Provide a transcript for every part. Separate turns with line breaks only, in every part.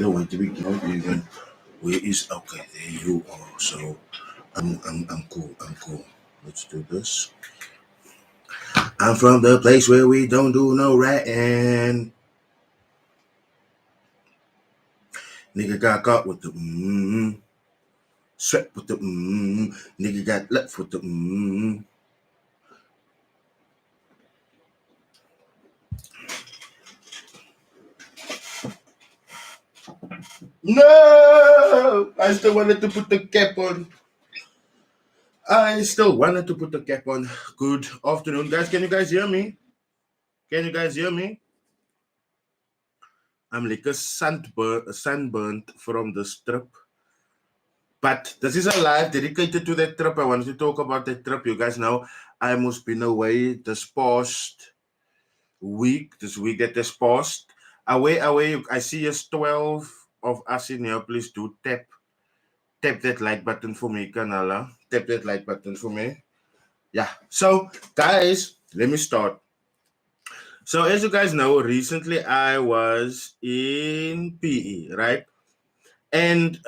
the way to begin. Where is okay? There you are. So I'm cool. I'm cool. Let's do this. I'm from the place where we don't do no ratting. Nigga got caught with the sweat with the nigga got left with the No, I still wanted to put the cap on. I still wanted to put the cap on. Good afternoon, guys. Can you guys hear me? Can you guys hear me? I'm like a sunburnt from this trip. But this is a live dedicated to that trip. I wanted to talk about that trip. You guys know I must been away this past week. This week that has passed. Away. I see us 12 of us in here. Please do tap that like button for me, Kanala. Tap that like button for me. Yeah. So, guys, let me start. So, as you guys know, recently I was in PE, right? And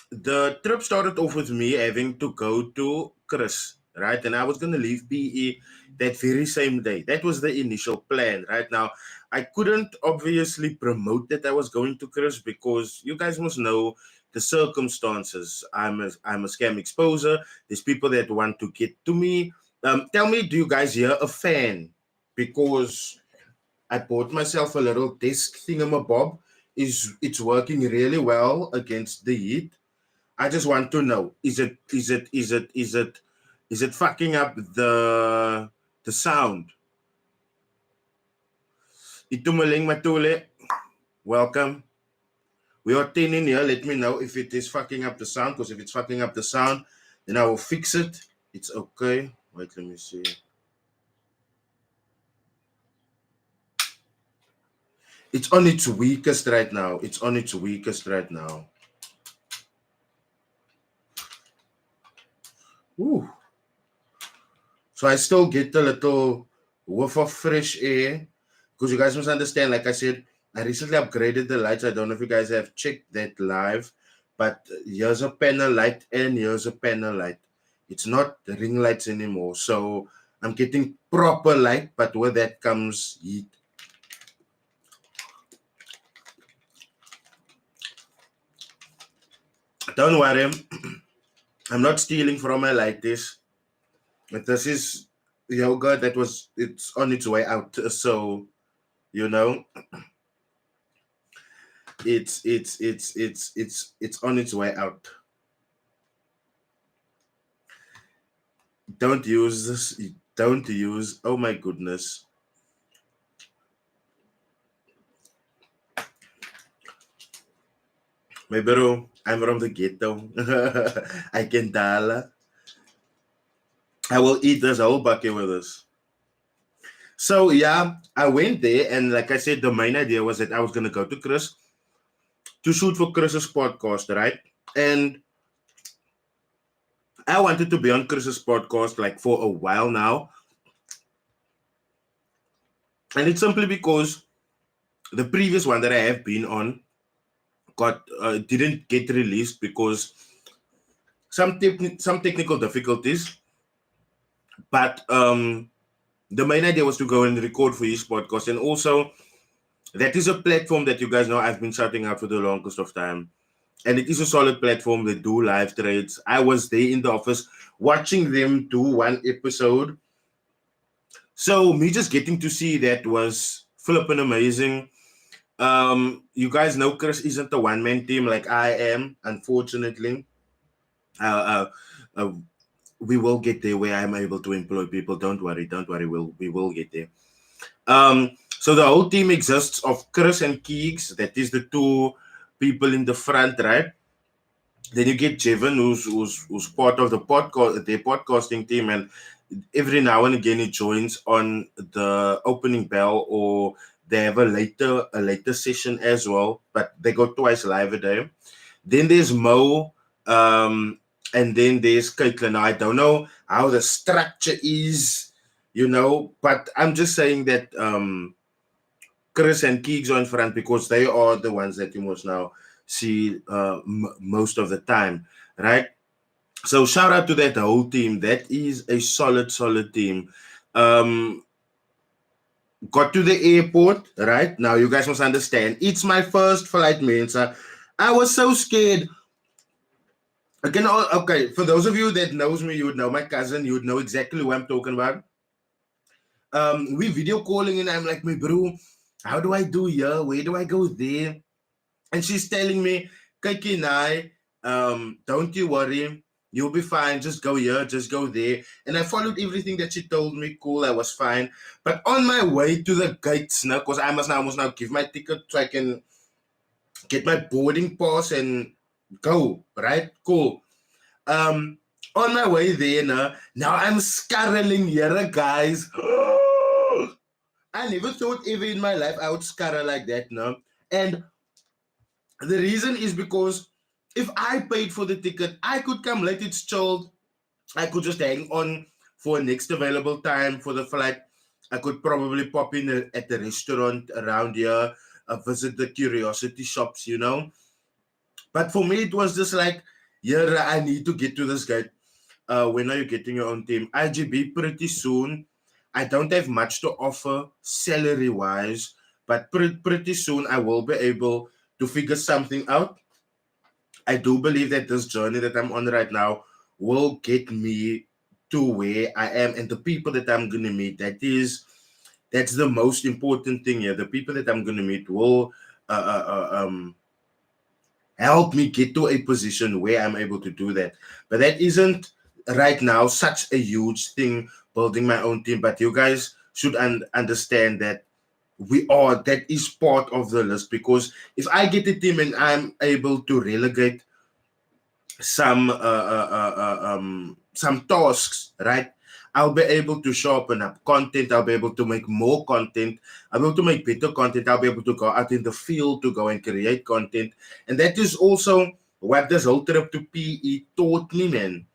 the trip started off with me having to go to Chris, right? And I was going to leave PE that very same day. That was the initial plan, right? Now, I couldn't obviously promote that I was going to Chris because you guys must know the circumstances. I'm a scam exposer. There's people that want to get to me. Tell me, do you guys hear a fan? Because I bought myself a little desk thingamabob. It's working really well against the heat. I just want to know, is it fucking up the sound? Itumaling Matule, welcome. We are 10 in here. Let me know if it is fucking up the sound, because if it's fucking up the sound, then I will fix it. It's okay. Wait, let me see. It's on its weakest right now. Ooh. So I still get a little whiff of fresh air, because you guys must understand, like I said, I recently upgraded the lights. I don't know if you guys have checked that live, but here's a panel light and here's a panel light. It's not ring lights anymore. So I'm getting proper light, but with that comes heat. Don't worry, I'm not stealing from my lighters. This is yoga that it's on its way out. So, you know, it's on its way out. Don't use this. Don't use. Oh my goodness. My bro, I'm from the ghetto. I can tell. I will eat this whole bucket with us. So yeah, I went there, and like I said, the main idea was that I was gonna go to Chris to shoot for Chris's podcast, right? And I wanted to be on Chris's podcast like for a while now. And it's simply because the previous one that I have been on didn't get released because some technical difficulties. But the main idea was to go and record for his podcast. And also, that is a platform that you guys know I've been shouting out for the longest of time. And it is a solid platform. They do live trades. I was there in the office watching them do one episode. So me just getting to see that was flipping amazing. You guys know Chris isn't a one-man team like I am, unfortunately. We will get there where I'm able to employ people. Don't worry. We will get there. So the whole team exists of Chris and Keeks. That is the two people in the front, right? Then you get Jevon, who's part of the podcasting team, and every now and again he joins on the opening bell, or they have a later session as well, but they go twice live a day. Then there's Mo, and then there's Caitlin. I don't know how the structure is, but I'm just saying that Chris and Keegs on front because they are the ones that you must now see most of the time, right? So shout out to that whole team. That is a solid team. Got to the airport, right? Now you guys must understand. It's my first flight, man. So I was so scared. Again, okay, for those of you that knows me, you would know my cousin, you would know exactly who I'm talking about. We video calling and I'm like, my bro, how do I do here? Where do I go there? And she's telling me, Kiki Nai, don't you worry, you'll be fine. Just go here, just go there. And I followed everything that she told me. Cool, I was fine. But on my way to the gates now, because I must now give my ticket so I can get my boarding pass and go. Right? Cool. On my way there now I'm scarreling here, guys. I never thought ever in my life I would scarrel like that now. And the reason is because if I paid for the ticket, I could come late, it's chilled. I could just hang on for next available time for the flight. I could probably pop in at the restaurant around here, visit the curiosity shops, you know. But for me, it was just like, yeah, I need to get to this gate. When are you getting your own team? IGB pretty soon. I don't have much to offer salary wise, but pretty soon I will be able to figure something out. I do believe that this journey that I'm on right now will get me to where I am and the people that I'm gonna meet. That's the most important thing here. The people that I'm gonna meet will help me get to a position where I'm able to do that. But that isn't right now such a huge thing, building my own team. But you guys should understand that that is part of the list, because if I get a team and I'm able to relegate some tasks, right? I'll be able to sharpen up content. I'll be able to make more content. I'll be able to make better content. I'll be able to go out in the field to go and create content. And that is also what this whole trip to PE taught me, man.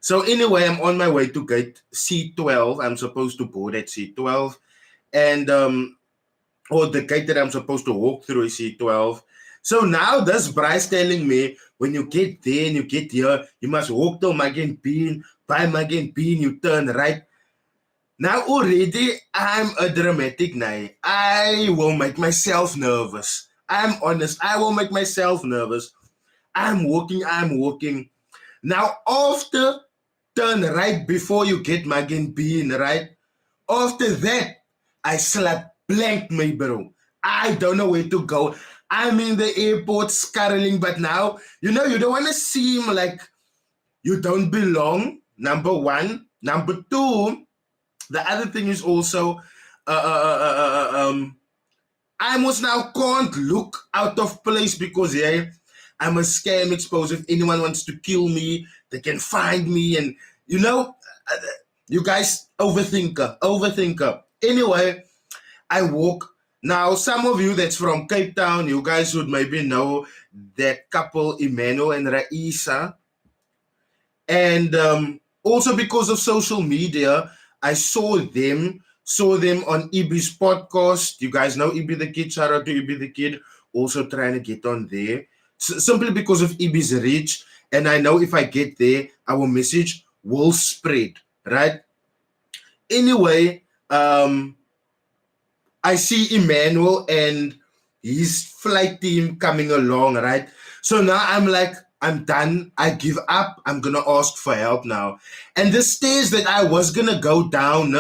So anyway, I'm on my way to gate C12. I'm supposed to board at C12. And or the gate that I'm supposed to walk through is C12. So now this Bryce telling me when you get there and you get here, you must walk to Magen Bean, by Magen Bean, you turn right. Now already I'm a dramatic now. I will make myself nervous. I'm honest. I will make myself nervous. I'm walking. Now after turn right before you get Magen Bean, right? After that, I slap blank, my bro. I don't know where to go. I'm in the airport scarreling, but now, you don't want to seem like you don't belong, number one. Number two, the other thing is also, I must now can't look out of place because, yeah, I'm a scam exposed. If anyone wants to kill me, they can find me. And, you guys, overthinker. Anyway, I walk. Now, some of you that's from Cape Town, you guys would maybe know that couple, Emmanuel and Raisa. And also because of social media, I saw them on Ibi's podcast. You guys know Ibi the Kid. Shout out to Ibi the Kid. Also trying to get on there. Simply because of Ibi's reach. And I know if I get there, our message will spread, right? Anyway, I see Emmanuel and his flight team coming along, right? So now I'm like, I'm done. I give up. I'm going to ask for help now. And the stairs that I was going to go down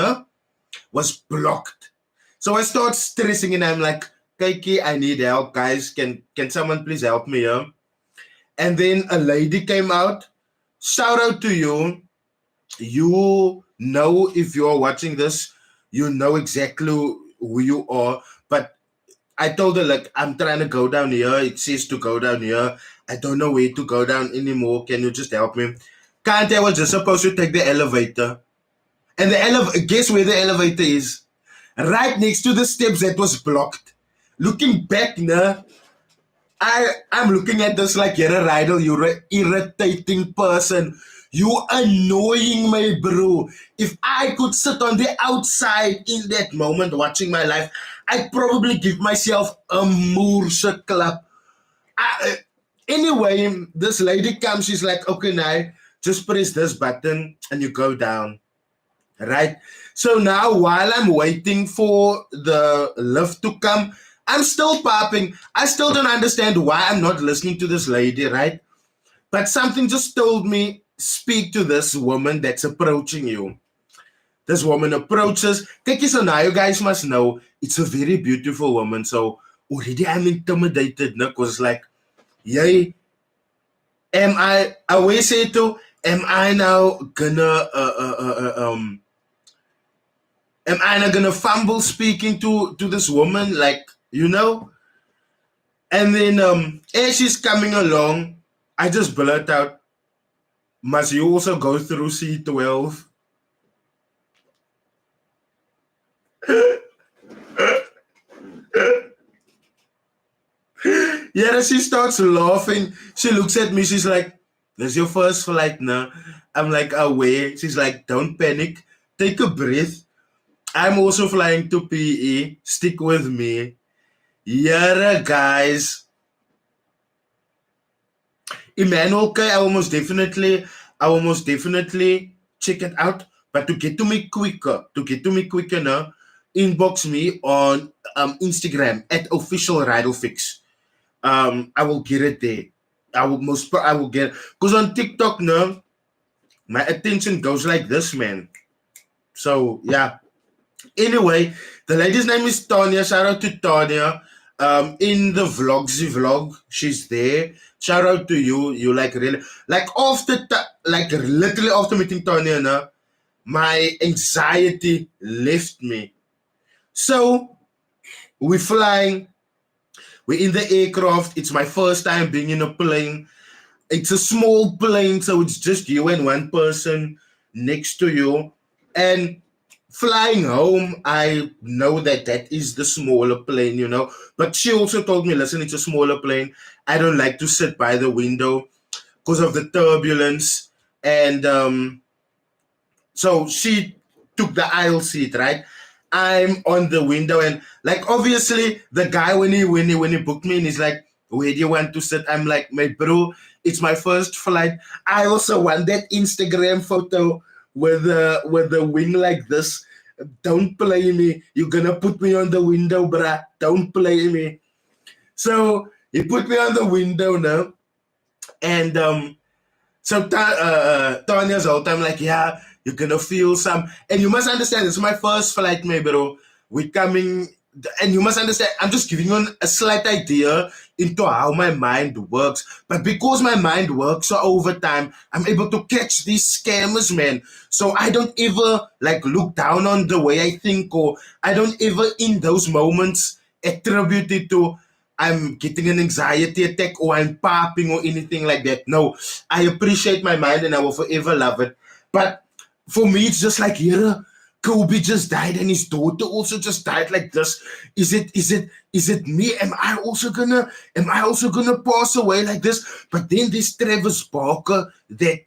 was blocked. So I start stressing and I'm like, Kaiki, I need help, guys. Can someone please help me here? And then a lady came out. Shout out to you. You know, if you're watching this, you know exactly who you are. But I told her, like, I'm trying to go down here. It says to go down here. I don't know where to go down anymore. Can you just help me? Can't I was just supposed to take the elevator. And guess where the elevator is? Right next to the steps that was blocked. Looking back now, I'm looking at this like, you're a Rydall, you're an irritating person. You annoying me, bro. If I could sit on the outside in that moment watching my life, I'd probably give myself a Moorse clap. Anyway, this lady comes, she's like, okay, now just press this button and you go down. Right? So now while I'm waiting for the lift to come, I'm still popping. I still don't understand why I'm not listening to this lady, right? But something just told me, speak to this woman that's approaching you. This woman approaches. Take so now you guys must know it's a very beautiful woman. So already I'm intimidated, no? Because like, yay, I always say to, am I now gonna am I not gonna fumble speaking to this woman? Like, you know? And then as she's coming along, I just blurt out, must you also go through C12? Yeah, she starts laughing. She looks at me, she's like, this is your first flight now. I'm like, away. She's like, don't panic. Take a breath. I'm also flying to PE. Stick with me. Yeah, guys. Emmanuel, okay, I will most definitely check it out. But to get to me quicker now, inbox me on Instagram at official Rydall Ficks. I will get it there. I will get, because on TikTok now, my attention goes like this, man. So yeah. Anyway, the lady's name is Tanya. Shout out to Tanya. In the vlog, she's there. Shout out to you. You like really like like literally after meeting Tanya, now, my anxiety left me. So we're flying. We're in the aircraft. It's my first time being in a plane. It's a small plane, so it's just you and one person next to you. And flying home, I know that is the smaller plane, you know. But she also told me, listen, it's a smaller plane. I don't like to sit by the window because of the turbulence. And so she took the aisle seat, right? I'm on the window, and like obviously the guy when he booked me, and he's like, where do you want to sit? I'm like, my bro, it's my first flight. I also want that Instagram photo with the wing like this. Don't play me. You're gonna put me on the window, bruh. Don't play me. So he put me on the window now, and so Tanya's out. I'm like, yeah, you're gonna feel some, and you must understand, it's my first flight, my bro. We're coming, and you must understand, I'm just giving you a slight idea into how my mind works. But because my mind works so over time, I'm able to catch these scammers, man. So I don't ever like look down on the way I think, or I don't ever in those moments attribute it to I'm getting an anxiety attack or I'm popping or anything like that. No, I appreciate my mind and I will forever love it. But for me, it's just like, yeah, Kobe just died and his daughter also just died like this. Is it me? Am I also gonna pass away like this? But then this Travis Barker, that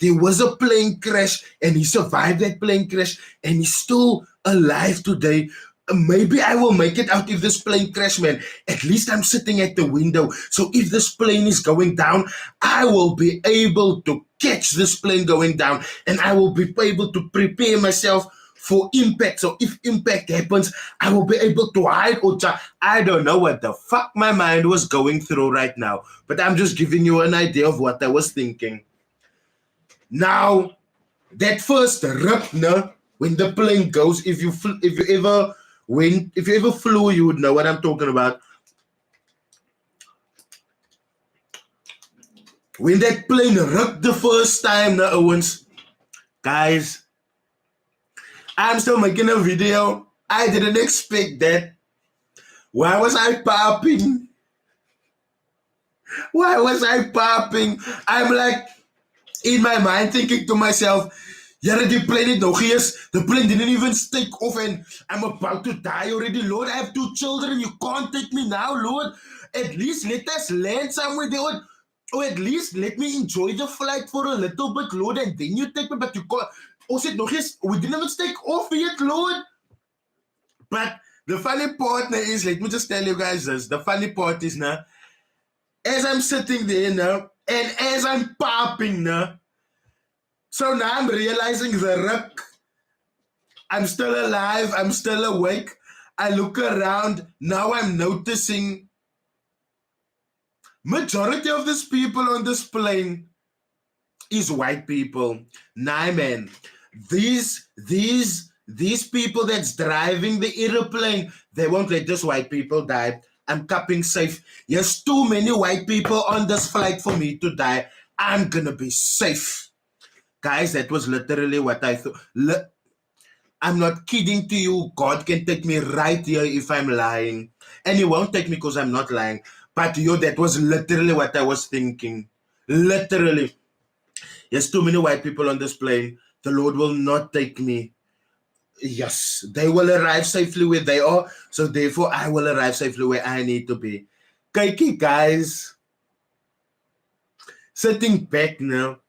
there was a plane crash and he survived that plane crash and he's still alive today. Maybe I will make it out if this plane crash, man. At least I'm sitting at the window. So if this plane is going down, I will be able to catch this plane going down and I will be able to prepare myself for impact. So if impact happens, I will be able to hide or I don't know what the fuck my mind was going through right now. But I'm just giving you an idea of what I was thinking. Now, that first rip, no, when the plane goes, if you ever flew, you would know what I'm talking about. When that plane ripped the first time, no, Owens, guys, I'm still making a video. I didn't expect that. Why was I popping? Why was I popping? I'm like, in my mind, thinking to myself, yeah, the plane no gears. The plane didn't even take off and I'm about to die already. Lord, I have 2 children. You can't take me now, Lord. At least let us land somewhere, Lord. Or at least let me enjoy the flight for a little bit, Lord, and then you take me. But you can't. Also, no gears. We didn't even take off yet, Lord. But The funny part now is, let me just tell you guys this. The funny part is now, as I'm sitting there now, and as I'm popping now, so now I'm realizing the ruk. I'm still alive. I'm still awake. I look around. Now I'm noticing majority of these people on this plane is white people. Nah, man. These people that's driving the airplane, they won't let these white people die. I'm cupping safe. There's too many white people on this flight for me to die. I'm gonna be safe. Guys, that was literally what I thought. I'm not kidding to you. God can take me right here if I'm lying. And he won't take me because I'm not lying. But yo, that was literally what I was thinking. Literally. There's too many white people on this plane. The Lord will not take me. Yes, they will arrive safely where they are. So therefore, I will arrive safely where I need to be. Kiki, guys. Sitting back now.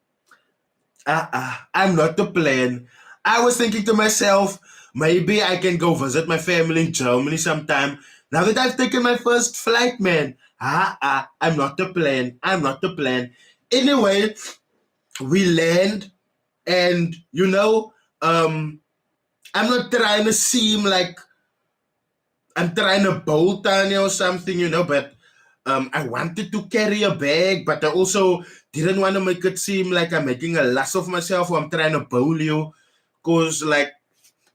I'm not the plan. I was thinking to myself, maybe I can go visit my family in Germany sometime. Now that I've taken my first flight, man. I'm not the plan. I'm not the plan. Anyway, we land, and I'm not trying to seem like I'm trying to bolt on you or something, but I wanted to carry a bag, but I also didn't want to make it seem like I'm making a lass of myself or I'm trying to bowl you. Because, like,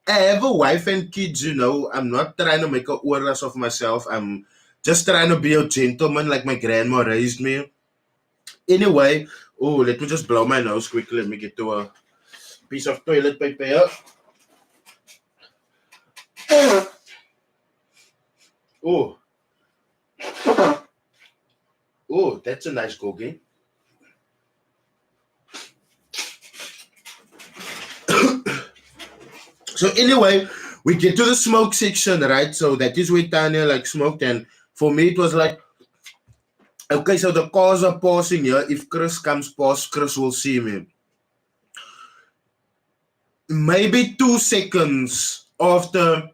I have a wife and kids, I'm not trying to make a ass of myself. I'm just trying to be a gentleman like my grandma raised me. Anyway, let me just blow my nose quickly. Let me get to a piece of toilet paper here. Oh, that's a nice cookie. So anyway, we get to the smoke section, right? So that is where Tanya like smoked, and for me it was like, okay, so the cars are passing here. If Chris comes past, Chris will see me. Maybe 2 seconds after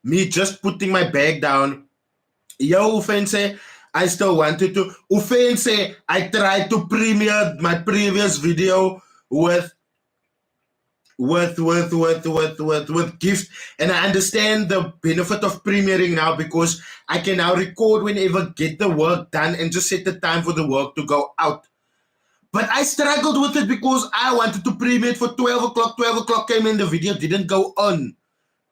me just putting my bag down, Ufense, I still wanted to. Ufense, I tried to premiere my previous video with gifts, and I understand the benefit of premiering now because I can now record whenever, get the work done, and just set the time for the work to go out. But I struggled with it because I wanted to premiere it for 12 o'clock. 12 o'clock came in, the video didn't go on.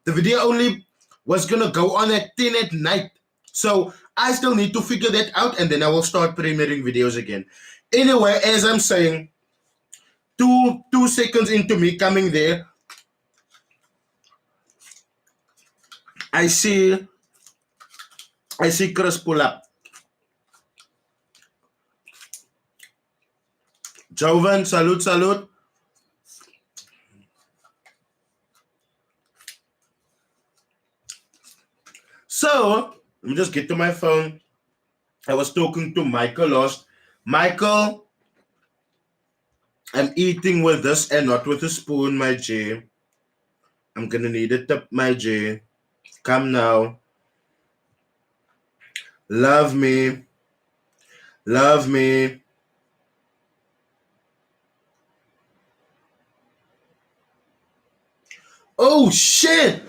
The video only was gonna go on at 10 at night. So I still need to figure that out, and then I will start premiering videos again. Anyway, as I'm saying, two seconds into me coming there, I see Chris pull up. Jovan, salute. So, let me just get to my phone. I was talking to Michael last. Michael, I'm eating with this and not with a spoon, my J. I'm gonna need a tip, my J. Come now. Love me. Love me. Oh shit!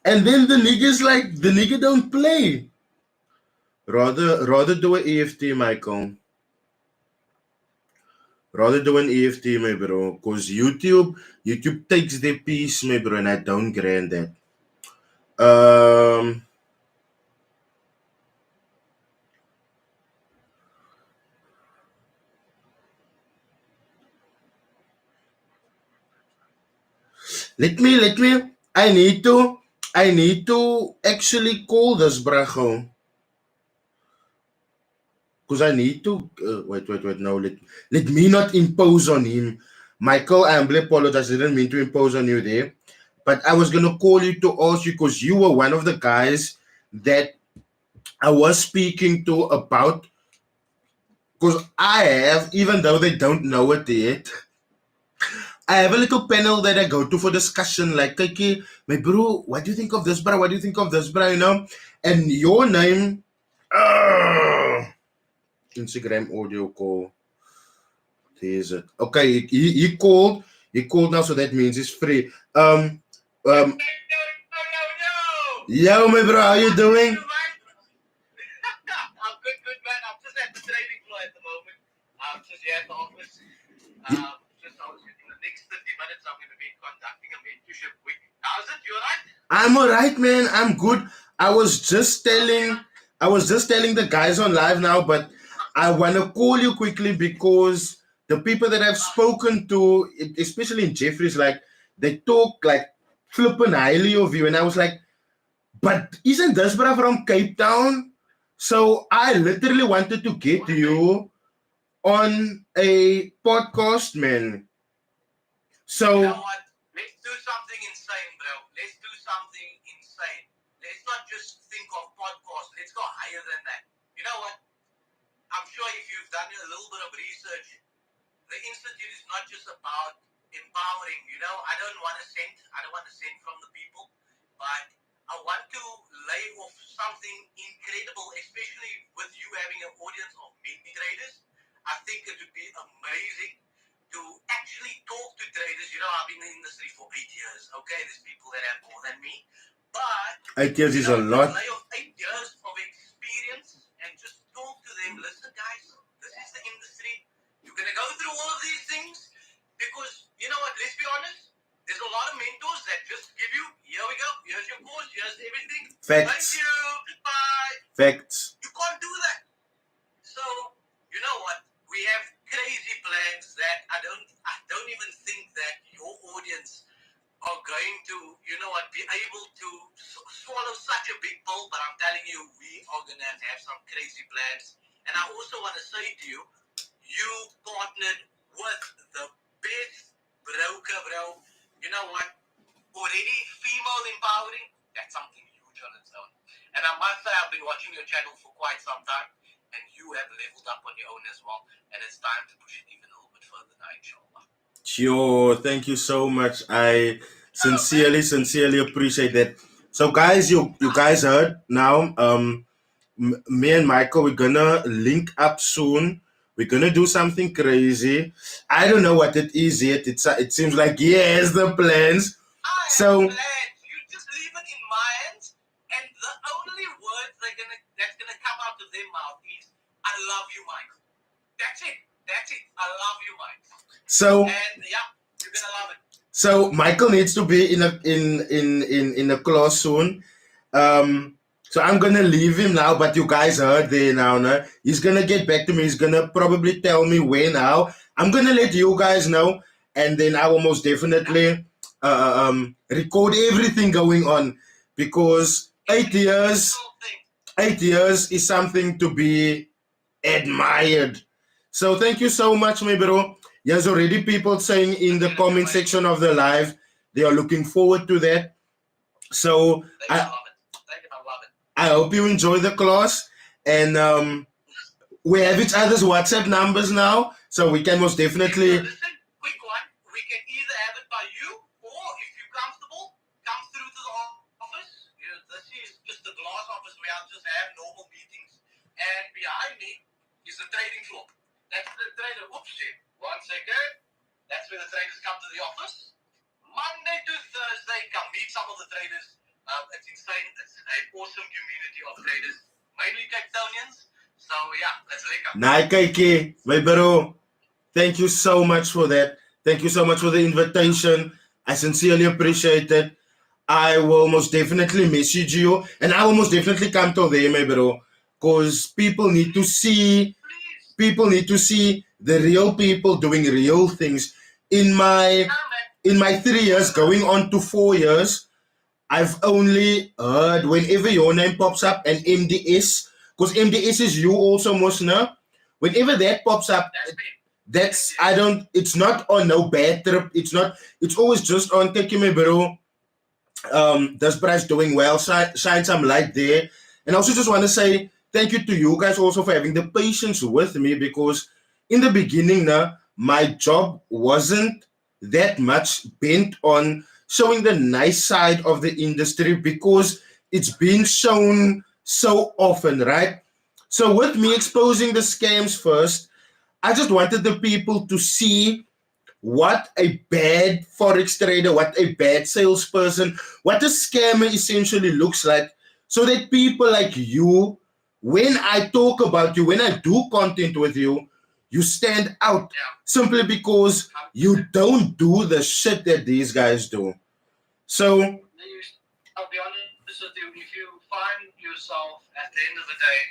And then the nigga don't play. Rather do an EFT, Michael. Rather do an EFT, my bro. Because YouTube takes their piece, my bro, and I don't grant that. Let me. I need to actually call this bracho. Because I need to wait. No, let me not impose on him. Michael, I humbly apologize. I didn't mean to impose on you there. But I was gonna call you to ask you because you were one of the guys that I was speaking to about, because I have, even though they don't know it yet, I have a little panel that I go to for discussion. Like, okay, my bro, what do you think of this, bro? What do you think of this, bro? You know, and your name, Instagram audio call. There's it. Okay, he called. He called now, so that means it's free. Yo, my bro, how you doing?
I'm good, man. I'm just at the trading floor at the moment. I'm just here at the office. Just in the next 30 minutes, I'm going to be conducting a mentorship week. How's it? You alright?
I'm alright, man. I'm good. I was just telling the guys on live now, but I want to call you quickly because the people that I've spoken to, especially in Jeffries, like they talk like flipping highly of you, and I was like, but isn't this bro from Cape Town? So I literally wanted to get you on a podcast, man. So
you know what? Let's do something insane, bro. Let's do something insane. Let's not just think of podcast. Let's go higher than that. You know what? I'm sure if you've done a little bit of research, the Institute is not just about empowering. You know, I don't want to send from the people, but I want to lay off something incredible, especially with you having an audience of many traders. I think it would be amazing to actually talk to traders. You know, I've been in the industry for 8 years. Okay, there's people that have more than me, but
8 years is a lot.
Lay off 8 years of experience and just talk to them. Listen, guys, this is the industry. You're gonna go through all of these things because you know what? Let's be honest. There's a lot of mentors that just give you, here we go, here's your course, here's everything.
Facts.
Thank you, goodbye.
Facts.
You can't do that. So, you know what? We have crazy plans that I don't even think that your audience are going to, you know what, be able to swallow such a big pill, but I'm telling you, we are going to have some crazy plans. And I also want to say to you, you partnered with the best broker, bro. You know what? Already female empowering, that's something huge on its own. And I must say, I've been watching your channel for quite some time, and you have leveled up on your own as well. And it's time to push it even a little bit further now, inshallah.
Sure, thank you so much. I sincerely appreciate that. So guys, you guys heard now. Me and Michael, we're gonna link up soon. We're gonna do something crazy. I don't know what it is yet. It seems like yes, the plans. So
you just leave it in my hands, and the only words that's gonna come out of their mouth is "I love you, Michael." That's it. I love you, Michael.
So
and yeah, you're gonna love it.
So Michael needs to be in a class soon. So I'm gonna leave him now, but you guys heard there now, no? He's gonna get back to me. He's gonna probably tell me when now. I'm gonna let you guys know, and then I will most definitely record everything going on because 8 years is something to be admired. So thank you so much, my bro. There's already people saying in the comment section of the live they are looking forward to that. So I hope you enjoy the class, and we have each other's WhatsApp numbers now, so we can most definitely.
Listen, quick one. We can either have it by you, or if you're comfortable, come through to the office. This is just the glass office where I'll just have normal meetings, and behind me is the trading floor. That's the trader. Oops, shit. 1 second. That's where the traders come to the office. Monday to Thursday, come meet some of the traders. It's insane. It's an awesome community of traders, mainly Cape Townians. So yeah, let's link up.
Naikaike, my bro. Thank you so much for that. Thank you so much for the invitation. I sincerely appreciate it. I will most definitely message you, and I will most definitely come to there, my bro. Because people need to see the real people doing real things. In my 3 years, going on to 4 years, I've only heard whenever your name pops up and MDS, because MDS is you also, Mosna. Whenever that pops up, it's not on no bad trip. It's always just on taking me, bro. This price doing well, shine some light there. And I also just want to say thank you to you guys also for having the patience with me, because in the beginning, my job wasn't that much bent on showing the nice side of the industry because it's been shown so often, right? So with me exposing the scams first, I just wanted the people to see what a bad forex trader, what a bad salesperson, what a scammer essentially looks like, so that people like you, when I talk about you, when I do content with you, you stand out simply because you don't do the shit that these guys do. So,
I'll be honest with you, if you find yourself at the end of the day,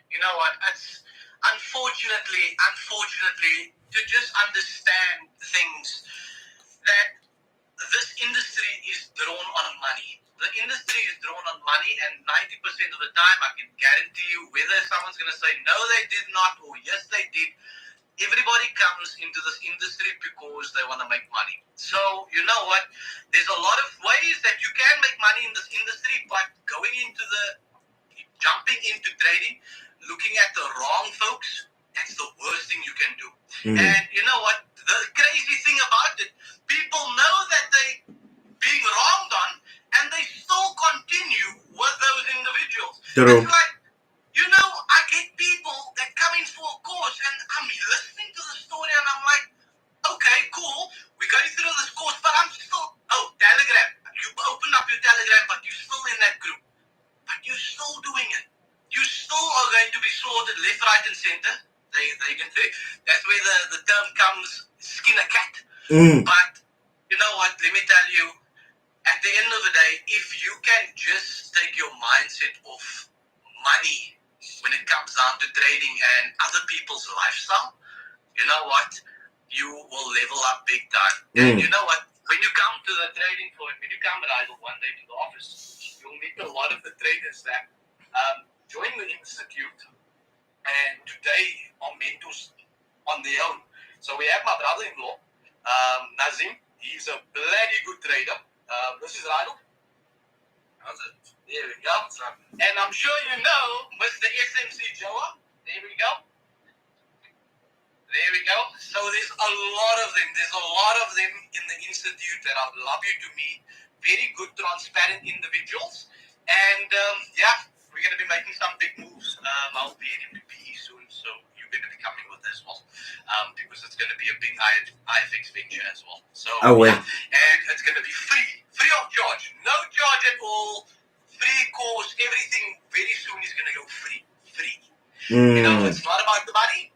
you know what, it's unfortunately, to just understand things that this industry is drawn on money. The industry is drawn on money, and 90% of the time, I can guarantee you, whether someone's going to say no, they did not, or yes, they did, everybody comes into this industry because they want to make money. So, you know what? There's a lot of ways that you can make money in this industry, but jumping into trading, looking at the wrong folks, that's the worst thing you can do. And you know what? The crazy thing about it, people know that they being wronged on, and they still continue with those individuals.
True.
It's like, you know, I get people that come in for a course, and I'm listening to the story, and I'm like, okay, cool, we're going through this course, but I'm still, Telegram. You open up your Telegram, but you're still in that group. But you're still doing it. You still are going to be sorted left, right, and center. That's where the term comes, skin a cat. But you know what? Let me tell you, at the end of the day, if you can just take your mindset off money when it comes down to trading and other people's lifestyle, you know what? You will level up big time. And you know what? When you come to the trading floor, when you come Rydall one day to the office, you'll meet a lot of the traders that join the institute and today are mentors on their own. So we have my brother-in-law, Nazim. He's a bloody good trader. This is Rydall. There we go. And I'm sure you know Mr. SMC Joa. There we go. There we go. So there's a lot of them. There's a lot of them in the institute that I'd love you to meet. Very good, transparent individuals. And we're going to be making some big moves. I'll be in MPE soon, so you're going to be coming with as well. Because it's going to be a big IFX venture as well. So and it's going to be free of charge. No charge at all. Free course, everything very soon is going to go free. You know, it's not about the money.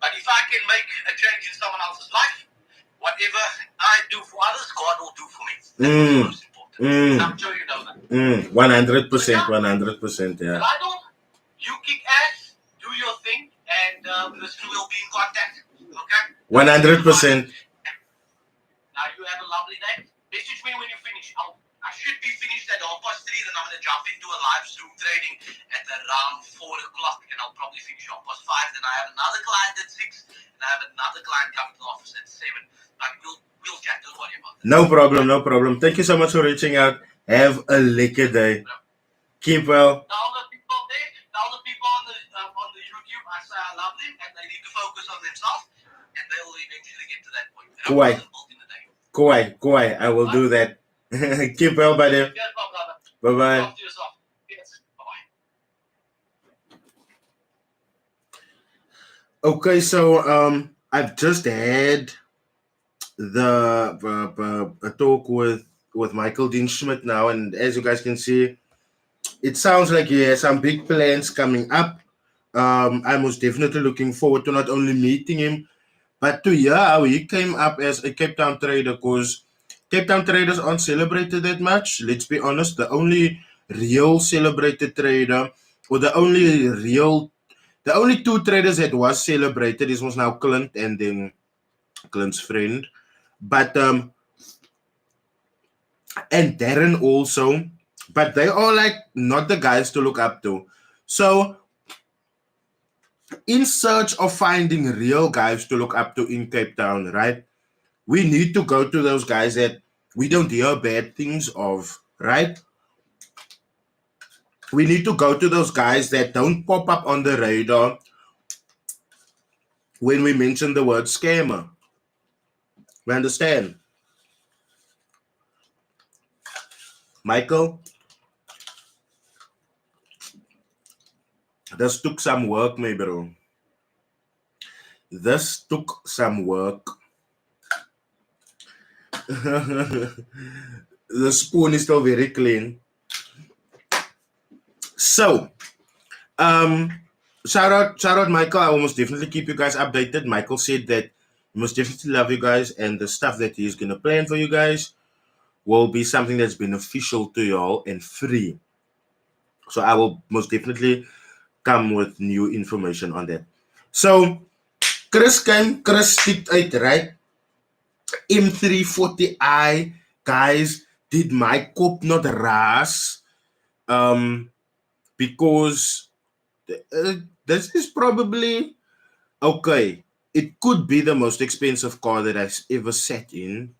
But if I can make a change in someone else's life, whatever I do for others, God will do for me. That's the most important. I'm sure you know that. 100%,
100%, yeah.
Rydall, you kick ass, do your thing, and listen, we'll be in contact. Okay?
100%.
Now you have a lovely day. Message me when you finish. I should be finished at 3:30, then I'm going to jump into a live Zoom trading at around 4 o'clock, and I'll probably finish 5:00. Then I have another client at 6, and I have another client coming to the office at 7. But we'll chat. Don't worry about that.
No problem. Thank you so much for reaching out. Have a lekker day. Keep well.
Tell the people there, tell the people on the YouTube, I say I love them, and they need to focus on themselves, and they will eventually get to that point.
Kawai. I will do that. Keep well, buddy. Bye-bye. Okay, so I've just had a talk with Michael Dean Schmidt now, and as you guys can see, it sounds like he has some big plans coming up. I'm most definitely looking forward to not only meeting him, but to hear how he came up as a Cape Town trader, because Cape Town traders aren't celebrated that much. Let's be honest, the only real celebrated trader, or the only two traders that was celebrated was now Clint and then Clint's friend. But and Darren also. But they are like not the guys to look up to. So in search of finding real guys to look up to in Cape Town, right? We need to go to those guys that we don't hear bad things of, right? We need to go to those guys that don't pop up on the radar when we mention the word scammer. We understand? Michael, this took some work, my bro. This took some work. The spoon is still very clean. So, shout out, Michael. I will most definitely keep you guys updated. Michael said that he most definitely love you guys, and the stuff that he's gonna plan for you guys will be something that's beneficial to y'all and free. So I will most definitely come with new information on that. So Chris sticked out, right? M340i, guys, did my kop not ras? Because this is probably okay. It could be the most expensive car that I've ever sat in,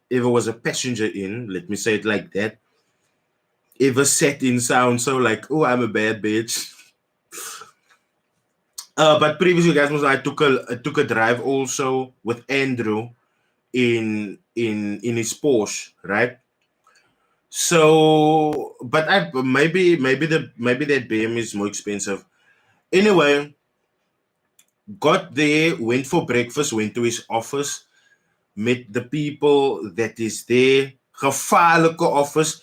ever was a passenger in. Let me say it like that. Ever sat in sounds so like, oh, I'm a bad bitch. But previously, guys, I took a drive also with Andrew in his Porsche, right? So, but I maybe that BM is more expensive. Anyway, got there, went for breakfast, went to his office, met the people that is there. Gevaarlijke office.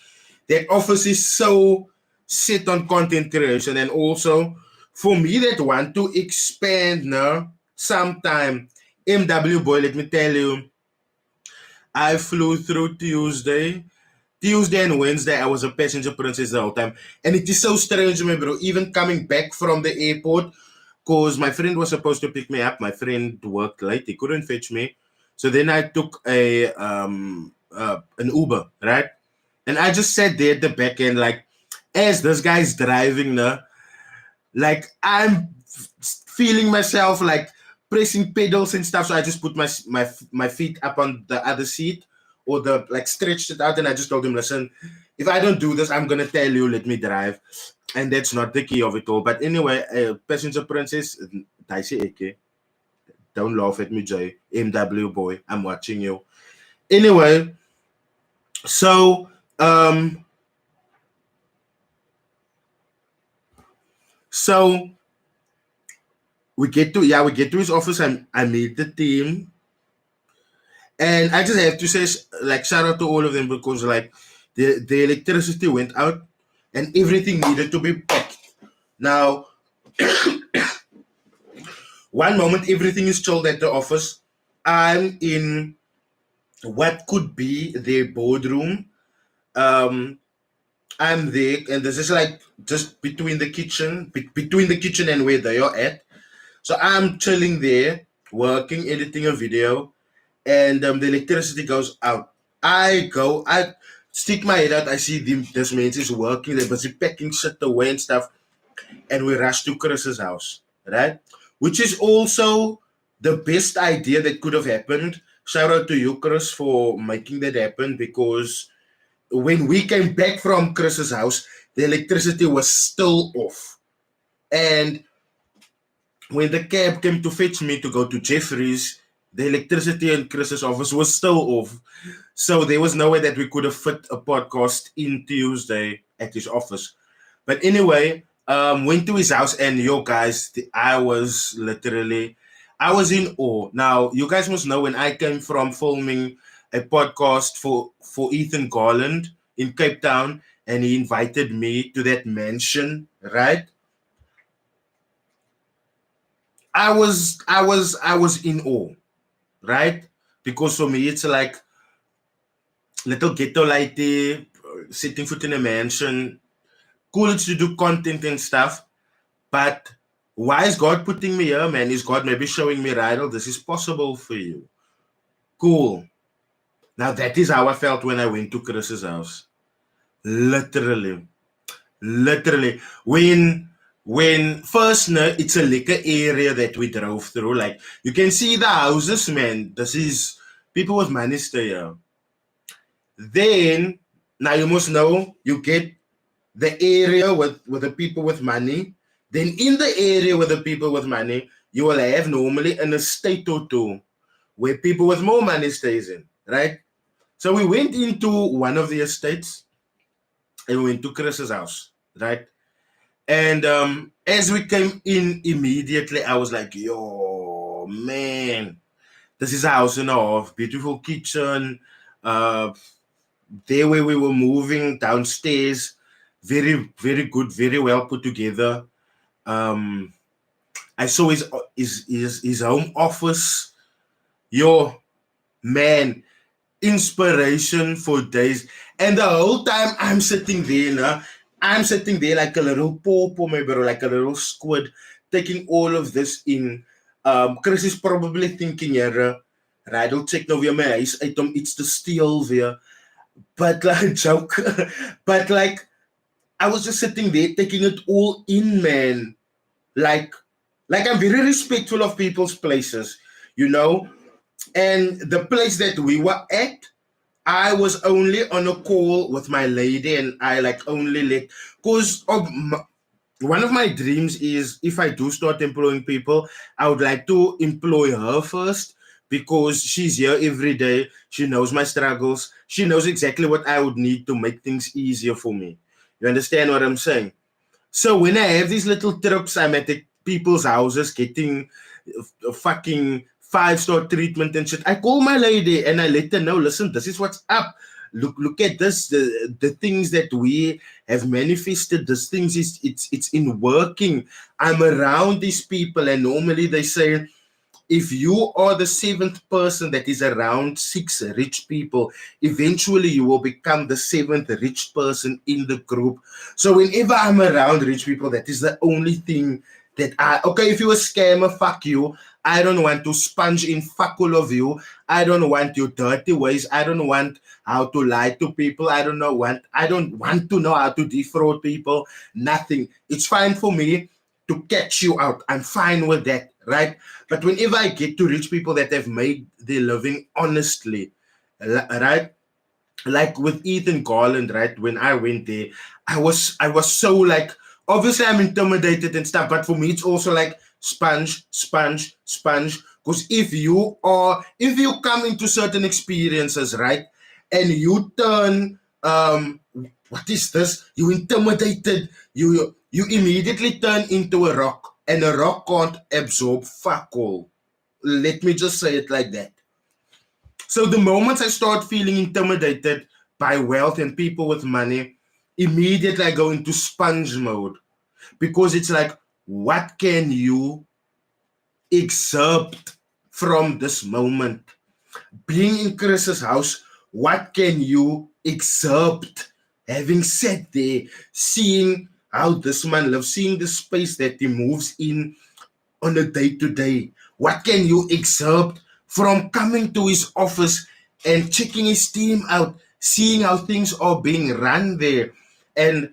That office is so set on content creation, and also for me that want to expand now sometime. MW boy, let me tell you, I flew through Tuesday and Wednesday, I was a passenger princess the whole time. And it is so strange, my bro. Even coming back from the airport, because my friend was supposed to pick me up. My friend worked late. He couldn't fetch me. So then I took an Uber, right? And I just sat there at the back end, like, as this guy's driving now, like I'm feeling myself like pressing pedals and stuff. So I just put my feet up on the other seat or the like stretched it out, and I just told him, listen, if I don't do this, I'm gonna tell you, let me drive. And that's not the key of it all. But anyway, passenger princess, Daisy Eke. Don't laugh at me, Jay. MW boy, I'm watching you. Anyway, so so we get to his office, and I meet the team. And I just have to say, like, shout out to all of them, because like the electricity went out and everything needed to be packed. Now, one moment everything is chilled at the office. I'm in what could be their boardroom. Um, I'm there, and this is like just between the kitchen, between the kitchen and where they are at. So I'm chilling there, working, editing a video, and the electricity goes out. I stick my head out. I see this man is working. They're busy packing shit away and stuff, and we rush to Chris's house, right? Which is also the best idea that could have happened. Shout out to you, Chris, for making that happen, because when we came back from Chris's house, the electricity was still off. And when the cab came to fetch me to go to Jeffrey's, the electricity in Chris's office was still off. So there was no way that we could have fit a podcast in Tuesday at his office. But anyway, went to his house, and yo guys, I was in awe. Now, you guys must know, when I came from filming a podcast for Ethan Garland in Cape Town, and he invited me to that mansion, right? I was in awe, right? Because for me it's like little ghetto lady sitting foot in a mansion. Cool to do content and stuff, but why is God putting me here, man? Is God maybe showing me, Rydall, this is possible for you? Cool. Now that is how I felt when I went to Chris's house. Literally. Literally. When first it's a liquor area that we drove through. Like, you can see the houses, man. This is people with money stay here. Then now you must know, you get the area with the people with money. Then in the area with the people with money, you will have normally an estate or two where people with more money stays in, right? So we went into one of the estates, and we went to Chris's house, right? And as we came in immediately, I was like, yo, man, this is a house and a half, beautiful kitchen. Uh, there where we were moving downstairs, very, very good, very well put together. Um, I saw his home office. Yo, man, inspiration for days. And the whole time I'm sitting there, nah, I'm sitting there like a little pawpaw, my bro, like a little squid, taking all of this in. Chris is probably thinking, yeah, Rydall check nou weer my huis uit om iets te steel weer. But like joke. But like I was just sitting there taking it all in, man. Like I'm very respectful of people's places, you know. And the place that we were at, I was only on a call with my lady, and I like only let because of one of my dreams is if I do start employing people, I would like to employ her first because she's here every day. She knows my struggles. She knows exactly what I would need to make things easier for me. You understand what I'm saying? So when I have these little trips, I'm at the people's houses getting fucking 5-star treatment and shit. I call my lady and I let her know, listen, this is what's up. Look at this, the things that we have manifested, these things it's in working. I'm around these people, and normally they say if you are the seventh person that is around 6 rich people, eventually you will become the seventh rich person in the group. So whenever I'm around rich people, that is the only thing that okay, if you're a scammer, fuck you. I don't want to sponge in fuck all of you. I don't want your dirty ways. I don't want how to lie to people. I don't want to know how to defraud people. Nothing. It's fine for me to catch you out. I'm fine with that, right? But whenever I get to rich people that have made their living honestly, right? Like with Ethan Garland, right? When I went there, I was so like, obviously I'm intimidated and stuff, but for me it's also like sponge, sponge, sponge. Because if you come into certain experiences, right, and you turn what is this? You intimidated, you immediately turn into a rock, and a rock can't absorb fuck all. Let me just say it like that. So the moment I start feeling intimidated by wealth and people with money, immediately I go into sponge mode because it's like, what can you excerpt from this moment? Being in Chris's house, what can you excerpt? Having sat there, seeing how this man lives, seeing the space that he moves in on a day to day, what can you excerpt from coming to his office and checking his team out, seeing how things are being run there? And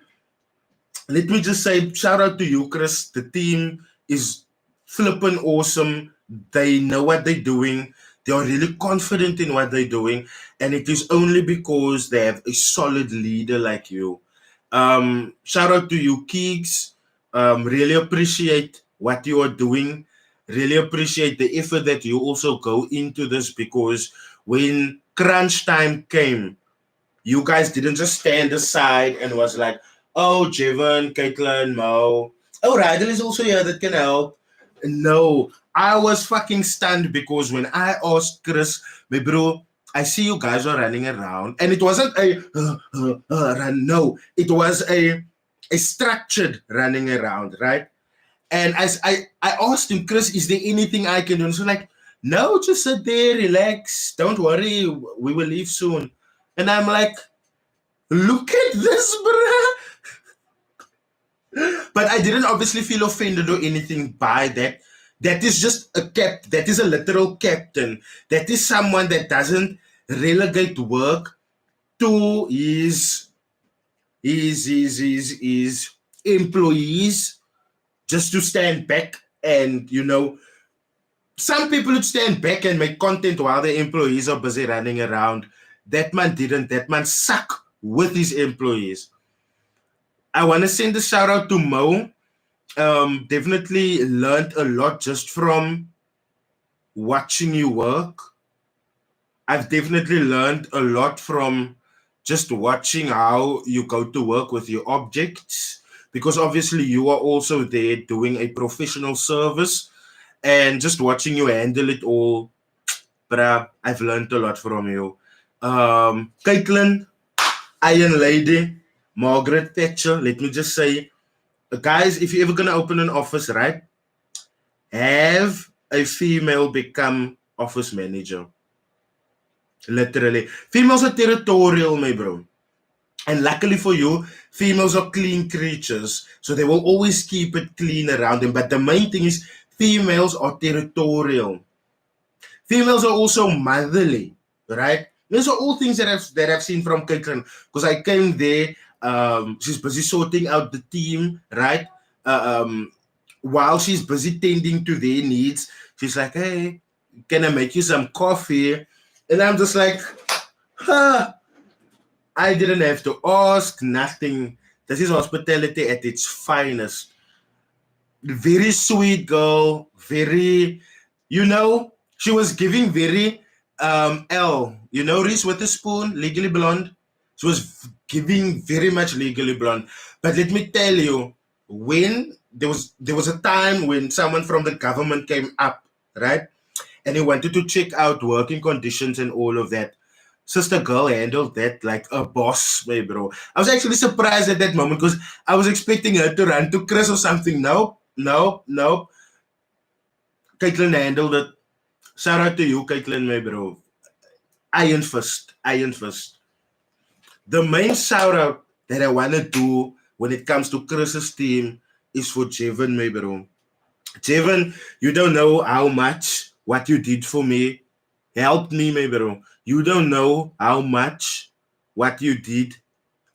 let me just say, shout out to you, Chris. The team is flipping awesome. They know what they're doing. They are really confident in what they're doing. And it is only because they have a solid leader like you. Shout out to you, Keegs. Really appreciate what you are doing. Really appreciate the effort that you also go into this because when crunch time came, you guys didn't just stand aside and was like, oh, Jevon, Caitlin, Mo. Oh, Rydall is also here that can help. No, I was fucking stunned because when I asked Chris, my bro, I see you guys are running around. And it wasn't a run. No, it was a structured running around, right? And as I asked him, Chris, is there anything I can do? And so like, no, just sit there, relax. Don't worry, we will leave soon. And I'm like, look at this, bruh. But I didn't obviously feel offended or anything by that. That is just a that is a literal captain. That is someone that doesn't relegate work to his employees just to stand back and, you know, some people would stand back and make content while their employees are busy running around. That man didn't. That man suck with his employees. I want to send a shout out to Mo. Definitely learned a lot just from watching you work. I've definitely learned a lot from just watching how you go to work with your objects, because obviously you are also there doing a professional service, and just watching you handle it all. Bruh, I've learned a lot from you. Caitlin, Iron Lady, Margaret Thatcher, let me just say, guys, if you're ever gonna open an office, right, have a female become office manager. Literally. Females are territorial, my bro. And luckily for you, females are clean creatures, so they will always keep it clean around them. But the main thing is, females are territorial. Females are also motherly, right? These are all things that I've seen from Caitlin, because I came there. She's busy sorting out the team, right? While she's busy tending to their needs, she's like, "Hey, can I make you some coffee?" And I'm just like, huh, I didn't have to ask, nothing. This is hospitality at its finest. Very sweet girl, very, she was giving very Reese Witherspoon, Legally Blonde. She was giving very much Legally Blonde. But let me tell you, when there was a time when someone from the government came up, right? And he wanted to check out working conditions and all of that. Sister girl handled that like a boss, my bro. I was actually surprised at that moment because I was expecting her to run to Chris or something. No, no, no. Caitlin handled it. Shout out to you, Caitlin, my bro. Iron fist, iron fist. The main shout out that I want to do when it comes to Chris's team is for Jevon, my bro. Jevon, you don't know how much what you did for me helped me, my bro. You don't know how much what you did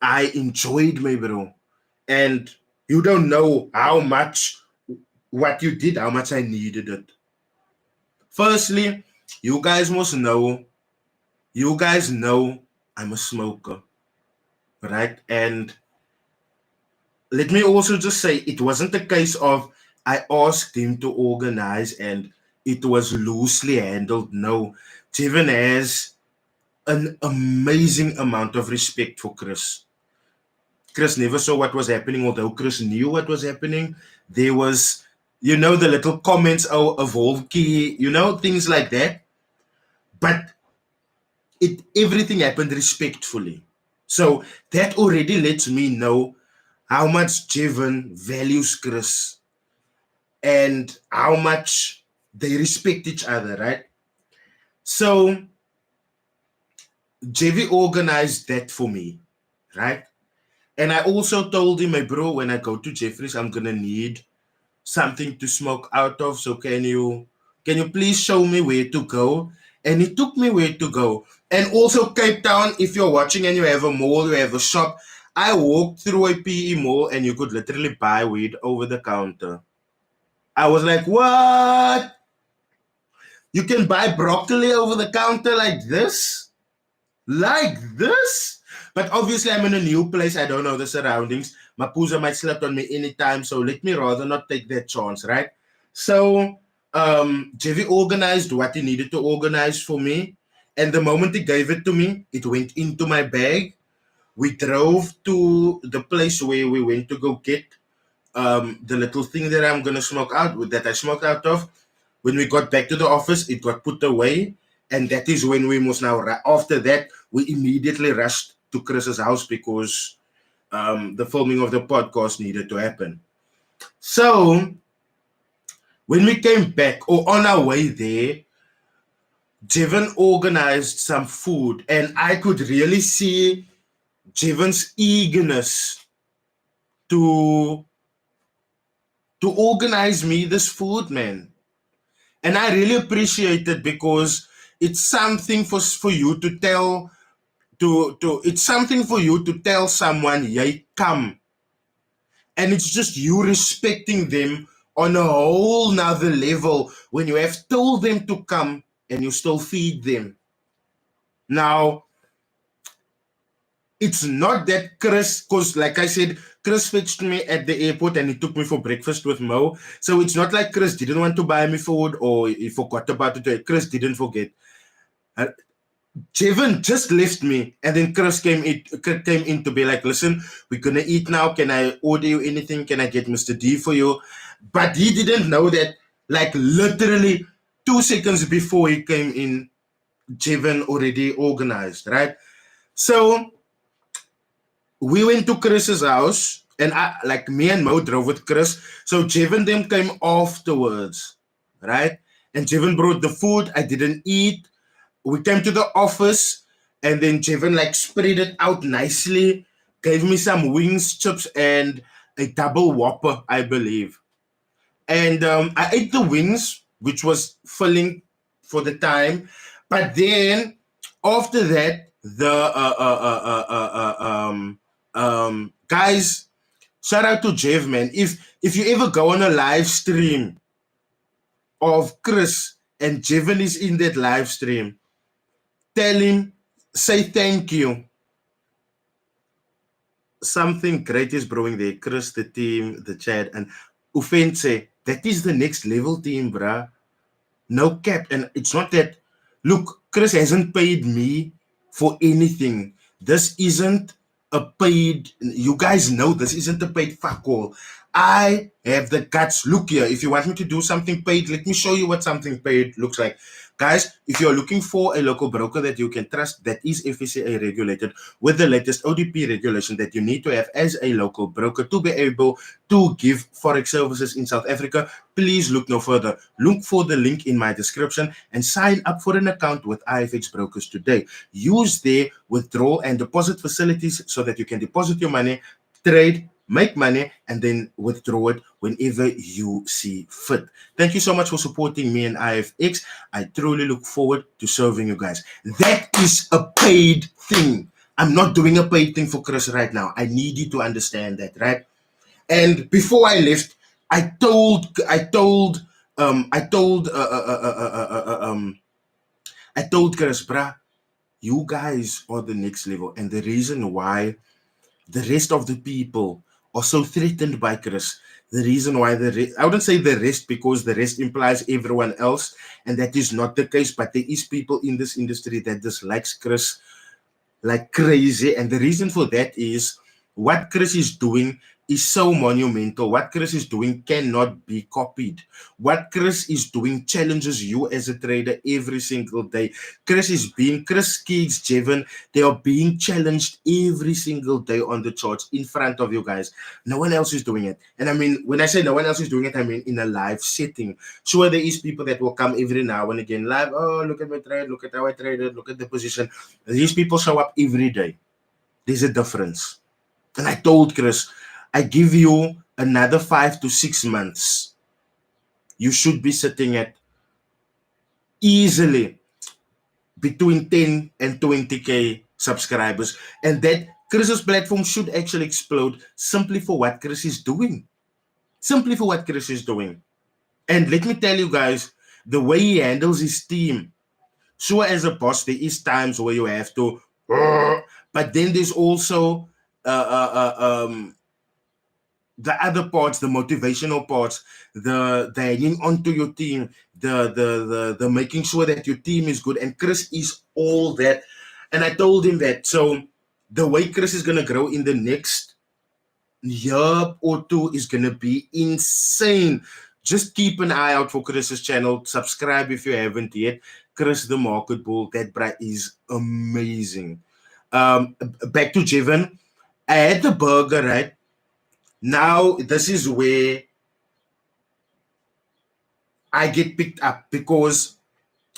I enjoyed, my bro. And you don't know how much what you did, how much I needed it. Firstly, you guys know I'm a smoker, right? And let me also just say, it wasn't a case of I asked him to organize and it was loosely handled. No, Jevon has an amazing amount of respect for Chris. Chris never saw what was happening, although Chris knew what was happening. There was, the little comments, oh, a Volky, things like that. But everything happened respectfully. So that already lets me know how much Jevon values Chris and how much they respect each other, right? So JV organized that for me, right? And I also told him, my bro, when I go to Jeffrey's, I'm gonna need something to smoke out of. So can you please show me where to go? And he took me where to go. And also Cape Town, if you're watching and you have a mall, you have a shop, I walked through a PE mall and you could literally buy weed over the counter. I was like, what? You can buy broccoli over the counter like this? Like this? But obviously, I'm in a new place. I don't know the surroundings. Mapuza might slap on me anytime, so let me rather not take that chance, right? So, JV organized what he needed to organize for me. And the moment he gave it to me, it went into my bag. We drove to the place where we went to go get the little thing that I'm going to smoke out with, that I smoked out of. When we got back to the office, it got put away. And that is when we must now, after that, we immediately rushed to Chris's house because the filming of the podcast needed to happen. So when we came back, or on our way there, Jevon organized some food, and I could really see Jevon's eagerness to organize me this food, man. And I really appreciate it because it's something for you to tell it's something for you to tell someone, "Yay, come." And it's just you respecting them on a whole nother level when you have told them to come and you still feed them. Now, it's not that Chris, because like I said, Chris fetched me at the airport and he took me for breakfast with Mo. So it's not like Chris didn't want to buy me food or he forgot about it. Chris didn't forget. Jevon just left me, and then Chris came in to be like, listen, we're gonna eat now. Can I order you anything? Can I get Mr. D for you? But he didn't know that, like literally 2 seconds before he came in, Jevon already organized, right? So we went to Chris's house, and like me and Mo drove with Chris. So Jevon them came afterwards, right? And Jevon brought the food. I didn't eat. We came to the office, and then Jevon like spread it out nicely, gave me some wings, chips, and a double whopper, I believe. And I ate the wings, which was filling for the time. But then after that, the guys, shout out to Jeff, man. If you ever go on a live stream of Chris and Jevon is in that live stream, tell him, say thank you. Something great is brewing there. Chris, the team, the chat, and Ufense. That is the next level team, bruh. No cap. And it's not that, look, Chris hasn't paid me for anything. This isn't a paid, you guys know this isn't a paid fuck all. I have the guts. Look here, if you want me to do something paid, let me show you what something paid looks like. Guys, if you're looking for a local broker that you can trust that is FSCA regulated with the latest ODP regulation that you need to have as a local broker to be able to give forex services in South Africa, please look no further. Look for the link in my description and sign up for an account with IFX Brokers today. Use their withdrawal and deposit facilities so that you can deposit your money, trade, make money, and then withdraw it whenever you see fit. Thank you so much for supporting me and IFX. I truly look forward to serving you guys. That is a paid thing. I'm not doing a paid thing for Chris right now. I need you to understand that, right? And before I left, I told Chris, bruh, you guys are the next level. And the reason why the rest of the people are so threatened by Chris, the reason why I wouldn't say the rest because the rest implies everyone else, and that is not the case, but there is people in this industry that dislikes Chris like crazy. And the reason for that is what Chris is doing is so monumental. What Chris is doing cannot be copied. What Chris is doing challenges you as a trader every single day. Chris Keys, Jevon, they are being challenged every single day on the charts in front of you guys. No one else is doing it. And I mean, when I say no one else is doing it, I mean in a live setting. Sure, there is people that will come every now and again live. Oh, look at my trade, look at how I traded, look at the position. These people show up every day. There's a difference. And I told Chris, I give you another 5 to 6 months. You should be sitting at easily between 10 and 20K subscribers. And that Chris's platform should actually explode simply for what Chris is doing. Simply for what Chris is doing. And let me tell you guys, the way he handles his team. Sure, as a boss, there is times where you have to, but then there's also the other parts, the motivational parts, the hanging on to your team, the making sure that your team is good. And Chris is all that. And I told him that. So the way Chris is gonna grow in the next year or two is gonna be insane. Just keep an eye out for Chris's channel. Subscribe if you haven't yet. Chris the Market Bull, that brat is amazing. Back to Jevon. I had the burger, right? Now, this is where I get picked up because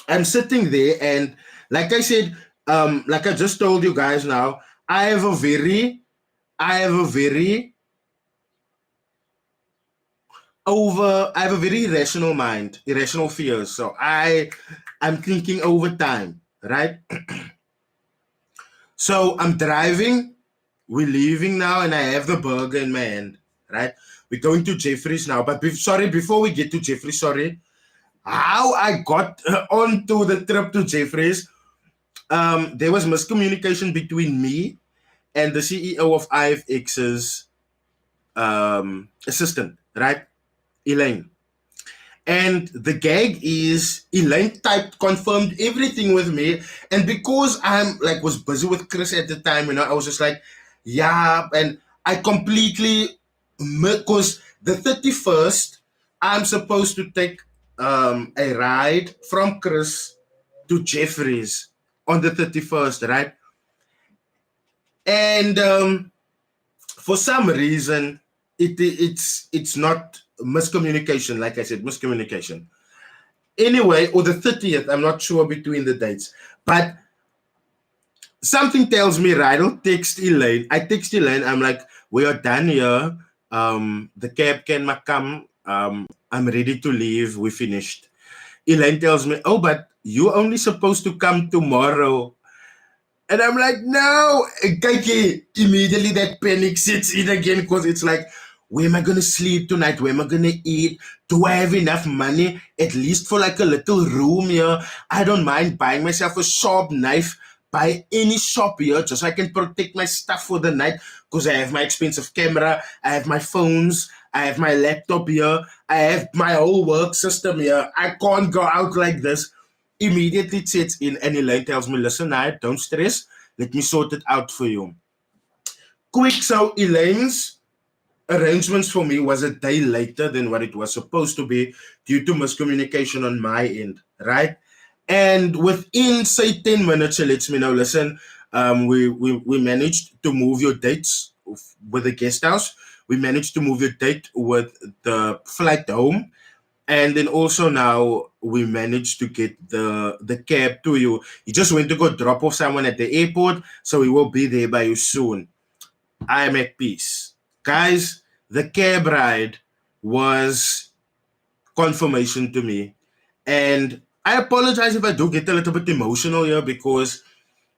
I'm sitting there and like I said, like I just told you guys now, I have a very irrational mind, irrational fears. So I'm thinking over time, right? So I'm driving, we're leaving now, and I have the burger in my hand, right? We're going to Jeffrey's now, but before we get to Jeffrey's, how I got onto the trip to Jeffrey's, there was miscommunication between me and the CEO of IFX's assistant, right? Elaine. And the gag is Elaine typed, confirmed everything with me. And because I'm like was busy with Chris at the time, I was just like, yeah. And I completely, because the 31st, I'm supposed to take a ride from Chris to Jeffrey's on the 31st, right? And for some reason, it's not miscommunication, like I said, miscommunication. Anyway, or the 30th, I'm not sure between the dates, but something tells me Rydall text Elaine. I text Elaine. I'm like, we are done here. The cab can come. I'm ready to leave. We finished. Elaine tells me, oh, but you're only supposed to come tomorrow. And I'm like, no. Kiki, immediately that panic sets in again because it's like, where am I going to sleep tonight? Where am I going to eat? Do I have enough money at least for like a little room here? I don't mind buying myself a sharp knife, buy any shop here just so I can protect my stuff for the night because I have my expensive camera, I have my phones, I have my laptop here, I have my whole work system here. I can't go out like this. Immediately it sets in and Elaine tells me, listen, I don't stress. Let me sort it out for you. Quick, so Elaine's arrangements for me was a day later than what it was supposed to be due to miscommunication on my end, right? And within, say, 10 minutes, she lets me know, listen, we managed to move your dates with the guest house. We managed to move your date with the flight home. And then also now we managed to get the cab to you. You just went to go drop off someone at the airport, so we will be there by you soon. I am at peace. Guys, the cab ride was confirmation to me. And I apologize if I do get a little bit emotional here because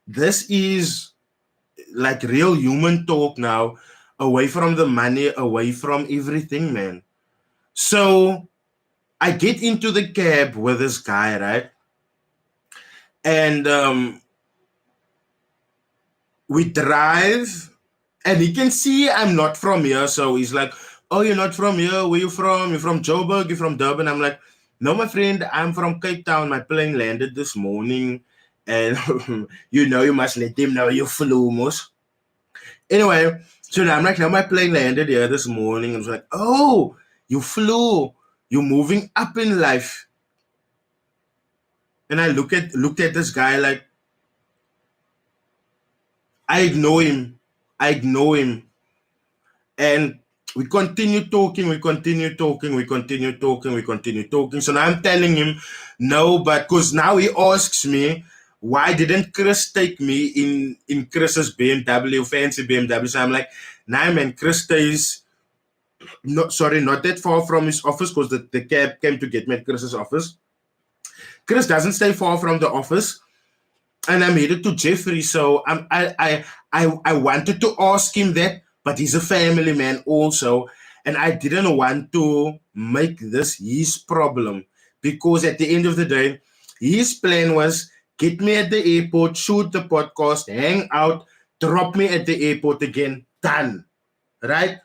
this is like real human talk now, away from the money, away from everything, man. So I get into the cab with this guy, right? And we drive, and he can see I'm not from here. So he's like, oh, you're not from here? Where you from? You're from Joburg? You're from Durban? I'm like, no, my friend, I'm from Cape Town. My plane landed this morning. And you must let them know you flew, most. Anyway, so now I'm like, now my plane landed here this morning. And I was like, oh, you flew. You're moving up in life. And I looked at this guy like, I ignore him. I ignore him. And we continue talking, we continue talking, we continue talking, we continue talking. So now I'm telling him, no, but because now he asks me, why didn't Chris take me in Chris's BMW, fancy BMW? So I'm like, nah, man, Chris stays, not that far from his office because the cab came to get me at Chris's office. Chris doesn't stay far from the office. And I'm headed to Jeffrey. So I wanted to ask him that, but he's a family man also, and I didn't want to make this his problem because at the end of the day, his plan was get me at the airport, shoot the podcast, hang out, drop me at the airport again, done, right?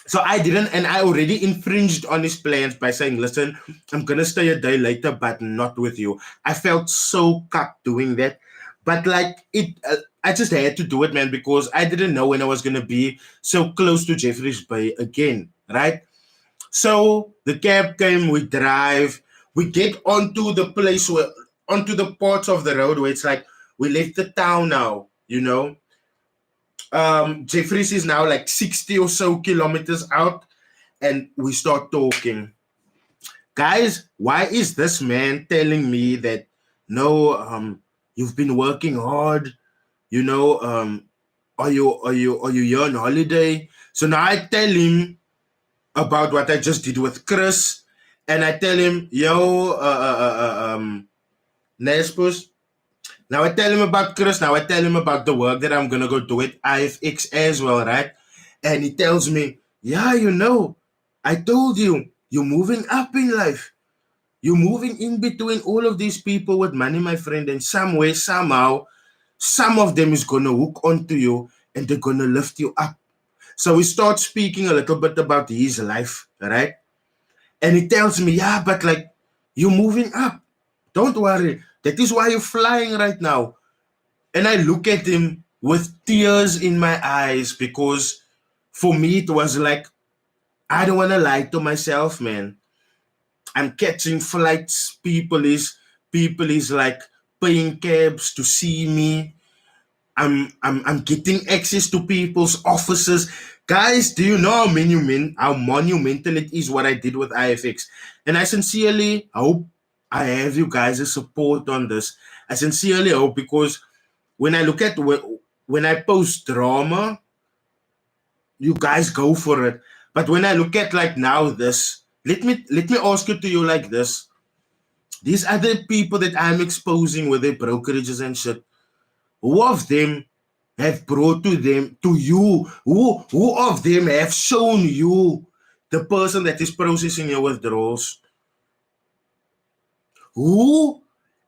So I didn't, and I already infringed on his plans by saying, listen, I'm going to stay a day later, but not with you. I felt so cucked doing that. But like I just had to do it, man, because I didn't know when I was going to be so close to Jeffrey's Bay again, right? So the cab came, we drive, we get onto the place where, onto the parts of the road where it's like, we left the town now, Jeffries is now like 60 or so kilometers out, and we start talking. Guys, why is this man telling me that no, you've been working hard, you know, are you here on holiday? So now I tell him about what I just did with Chris, and I tell him, yo, Nespus, now I tell him about Chris. Now I tell him about the work that I'm gonna go do at IFX as well, right? And he tells me, yeah, I told you, you're moving up in life. You're moving in between all of these people with money, my friend, and some way, somehow, some of them is gonna hook onto you and they're gonna lift you up. So we start speaking a little bit about his life, right? And he tells me, yeah, but like, you're moving up. Don't worry. That is why you're flying right now. And I look at him with tears in my eyes because for me it was like, I don't want to lie to myself, man. I'm catching flights. People is like paying cabs to see me. I'm getting access to people's offices. Guys, do you know how monumental it is what I did with IFX? And I sincerely hope I have you guys' support on this. I sincerely hope because when I look at when I post drama, you guys go for it. But when I look at like now this, let me ask it to you like this. These other people that I'm exposing with their brokerages and shit, who of them have brought to you? Who of them have shown you the person that is processing your withdrawals? Who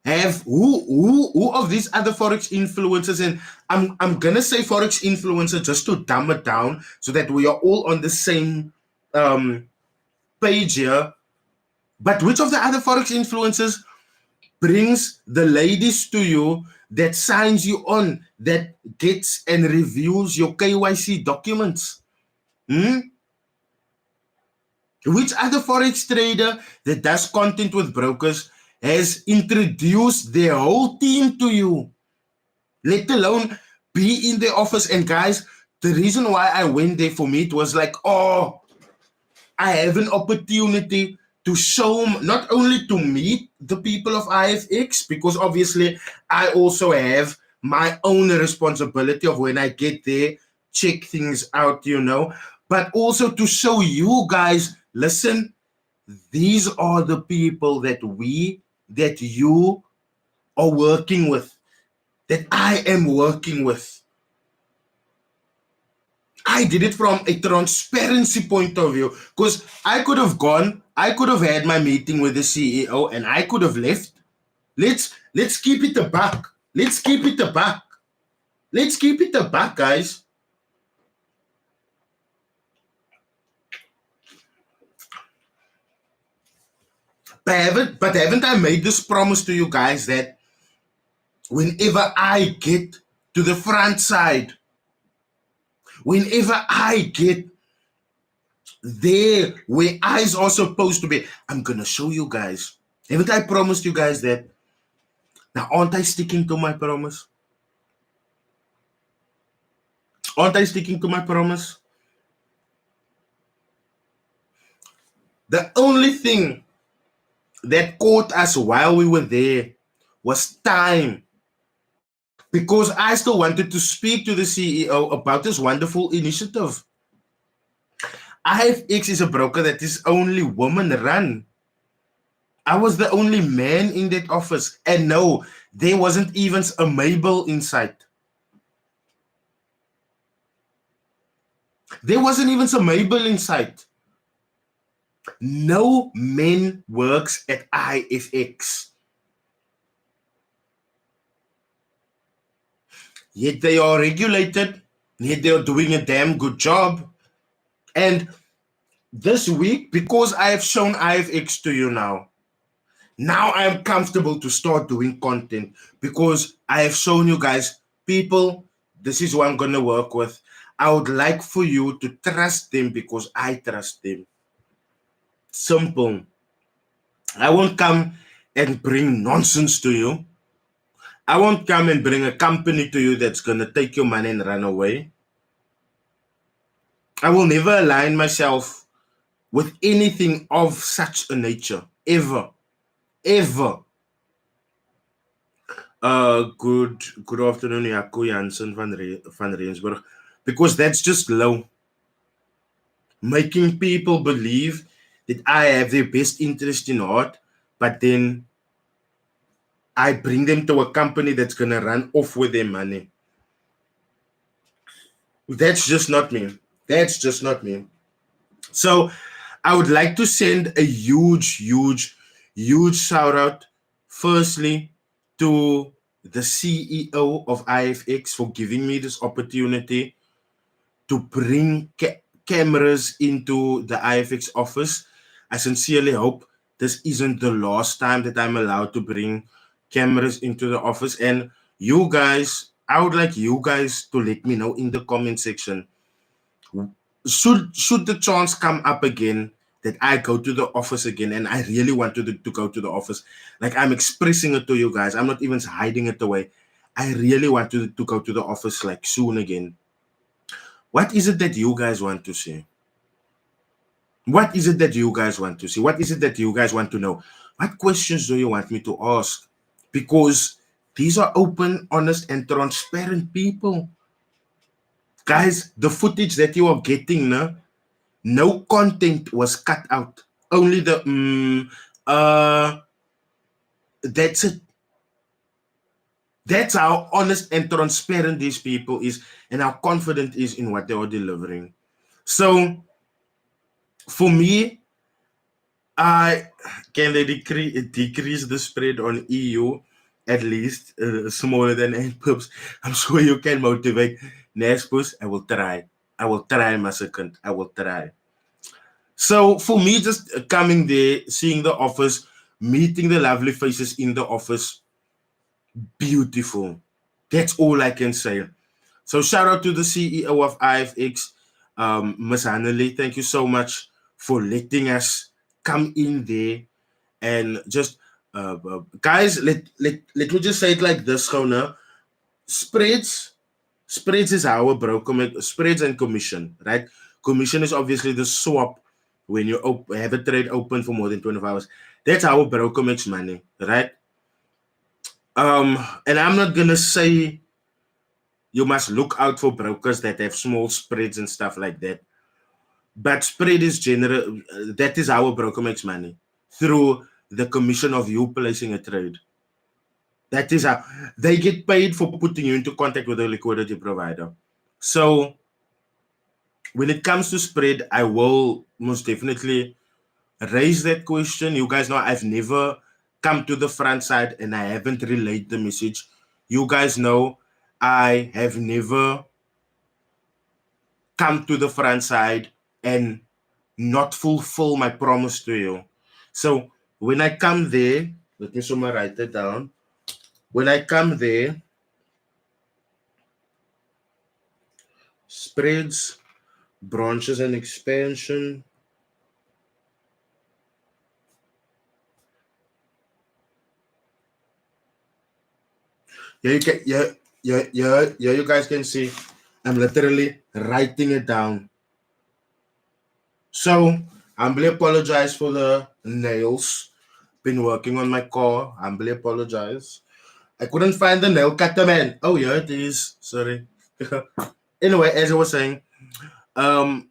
who of these other forex influencers, and I'm gonna say forex influencer just to dumb it down so that we are all on the same page here. But which of the other forex influencers brings the ladies to you, that signs you on, that gets and reviews your KYC documents? Which other forex trader that does content with brokers has introduced their whole team to you, let alone be in the office? And guys, the reason why I went there, for me, it was like, oh, I have an opportunity to show, not only to meet the people of IFX, because obviously I also have my own responsibility of when I get there, check things out, but also to show you guys, listen, these are the people that you are working with, that I am working with. I did it from a transparency point of view, because I could have had my meeting with the CEO and I could have left. Let's keep it a buck. Let's keep it a buck. Let's keep it a buck, guys. But haven't I made this promise to you guys that whenever I get to the front side, whenever I get there where eyes are supposed to be, I'm gonna show you guys. Haven't I promised you guys that? Now, aren't I sticking to my promise? Aren't I sticking to my promise? The only thing that caught us while we were there was time, because I still wanted to speak to the CEO about this wonderful initiative. IFX is a broker that is only woman run. I was the only man in that office, and no, there wasn't even a Mabel in sight. There wasn't even a Mabel in sight. No men works at IFX. Yet they are regulated, yet they are doing a damn good job. And this week, because I have shown IFX to you now I am comfortable to start doing content, because I have shown you guys, people, this is who I'm going to work with. I would like for you to trust them because I trust them. Simple. I won't come and bring nonsense to you. I won't come and bring a company to you that's going to take your money and run away. I will never align myself with anything of such a nature, ever. Ever. Good afternoon, Jaco Jansen van Rensburg. Because that's just low. Making people believe that I have their best interest in heart, but then I bring them to a company that's going to run off with their money. That's just not me. That's just not me. So I would like to send a huge shout out, firstly, to the CEO of IFX for giving me this opportunity to bring cameras into the IFX office. I sincerely hope this isn't the last time that I'm allowed to bring cameras into the office. And you guys, I would like you guys to let me know in the comment section. Should the chance come up again that I go to the office again, and I really want to go to the office, like I'm expressing it to you guys, I'm not even hiding it away. I really want to go to the office like soon again. What is it that you guys want to see? What is it that you guys want to see? What is it that you guys want to know? What questions do you want me to ask? Because these are open, honest, and transparent people. Guys, the footage that you are getting, no content was cut out. Only the that's it. That's how honest and transparent these people is, and how confident is in what they are delivering. So for me, I can they decrease the spread on EU at least smaller than 8 pips. I'm sure you can motivate Nespus. I will try. I will try, my second. I will try. So for me, just coming there, seeing the office, meeting the lovely faces in the office, beautiful. That's all I can say. So shout out to the CEO of IFX, Miss Hanley. Thank you so much for letting us come in there and just guys, let me just say it like this, Gona. Spreads Spreads is our broker spreads and commission, right? Commission is obviously the swap when you have a trade open for more than 24 hours. That's how a broker makes money, right? And I'm not gonna say you must look out for brokers that have small spreads and stuff like that. But spread is general. That is how a broker makes money through the commission of you placing a trade. That is how they get paid for putting you into contact with a liquidity provider. So when it comes to spread, I will most definitely raise that question. You guys know I've never come to the front side and I haven't relayed the message. You guys know I have never come to the front side and not fulfill my promise to you. So when I come there, let me someone write it down. When I come there, spreads, branches, and expansion. Yeah, you can, yeah, you guys can see I'm literally writing it down. So, humbly apologize for the nails. Been working on my car. Humbly apologize. I couldn't find the nail cutter, man. Oh, yeah, it is. Sorry. Anyway, as I was saying,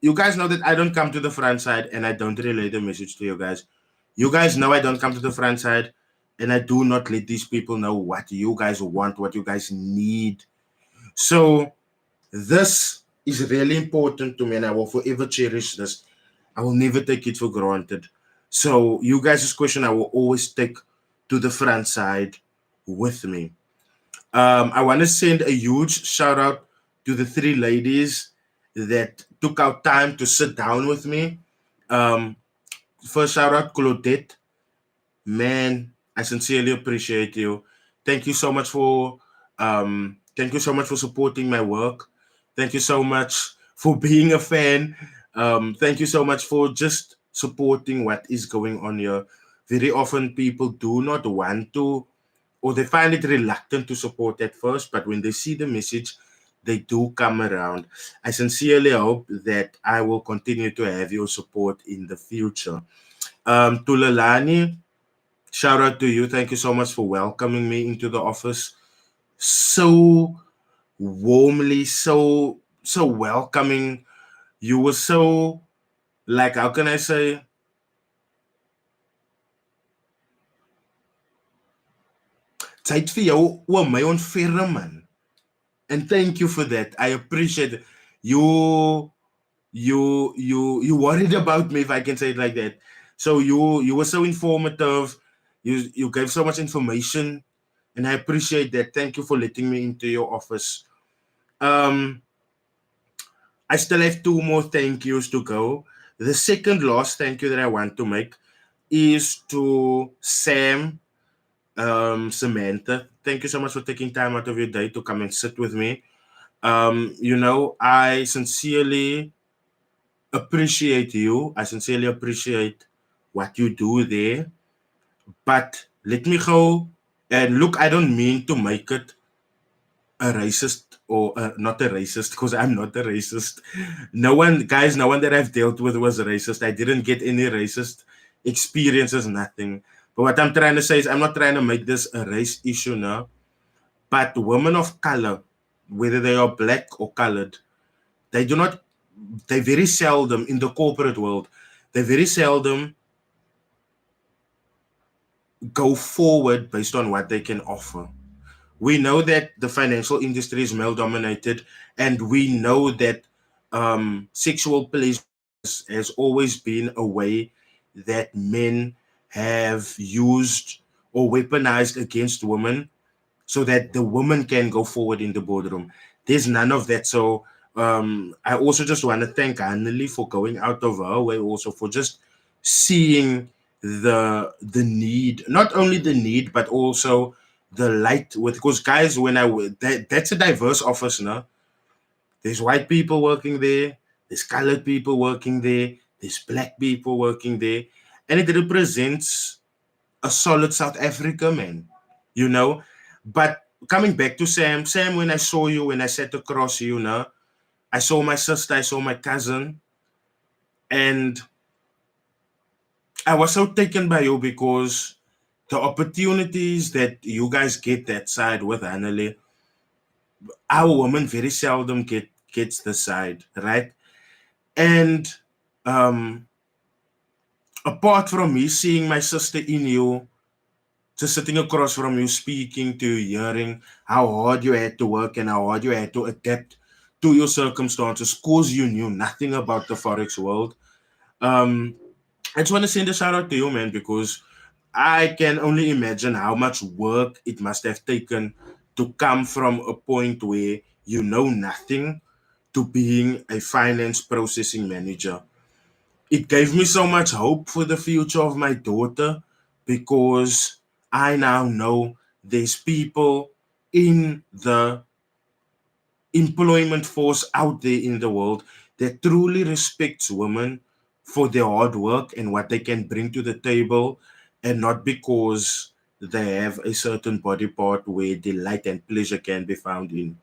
you guys know that I don't come to the front side and I don't relay the message to you guys. You guys know I don't come to the front side and I do not let these people know what you guys want, what you guys need. So, this is really important to me and I will forever cherish this. I will never take it for granted. So, you guys' question I will always take to the front side with me. I want to send a huge shout out to the three ladies that took out time to sit down with me. Um, First, shout out Claudette. Man, I sincerely appreciate you. Thank you so much for supporting my work. Thank you so much for being a fan. Thank you so much for just supporting what is going on here. Very often people do not want to, or they find it reluctant to support at first, but when they see the message, they do come around. I sincerely hope that I will continue to have your support in the future. To Lalani, shout out to you. Thank you so much for welcoming me into the office. So warmly, so welcoming. You were so, like, how can I say? Tyd vir jou oor my onverre man. And thank you for that. I appreciate it. You worried about me, if I can say it like that. So you were so informative. You gave so much information, and I appreciate that. Thank you for letting me into your office. Um, I still have two more thank yous to go. The second last thank you that I want to make is to Sam, Samantha. Thank you so much for taking time out of your day to come and sit with me. I sincerely appreciate you. I sincerely appreciate what you do there. But let me go and look, I don't mean to make it a racist or not a racist because I'm not a racist. No one, guys, no one that I've dealt with was racist. I didn't get any racist experiences, nothing. But what I'm trying to say is, I'm not trying to make this a race issue now. But women of color, whether they are black or colored, they do not, they very seldom in the corporate world, they very seldom go forward based on what they can offer. We know that the financial industry is male dominated, and we know that sexual pleasure has always been a way that men have used or weaponized against women so that the woman can go forward in the boardroom. There's none of that. So I also just want to thank Anneli for going out of her way, also for just seeing the need, not only the need, but also the light with, because guys, when that's a diverse office now. There's white people working there, there's colored people working there, there's black people working there, and it represents a solid South Africa, man. You know, but coming back to Sam, when I saw you, when I sat across you, now I saw my sister, I saw my cousin, and I was so taken by you because the opportunities that you guys get that side with Annalie, our woman very seldom gets the side, right? And um apart from me seeing my sister in you, just sitting across from you, speaking to you, hearing how hard you had to work and how hard you had to adapt to your circumstances, cause you knew nothing about the forex world. Um, I just want to send a shout out to you, man, because I can only imagine how much work it must have taken to come from a point where you know nothing to being a finance processing manager. It gave me so much hope for the future of my daughter because I now know there's people in the employment force out there in the world that truly respects women for their hard work and what they can bring to the table, and not because they have a certain body part where delight and pleasure can be found in.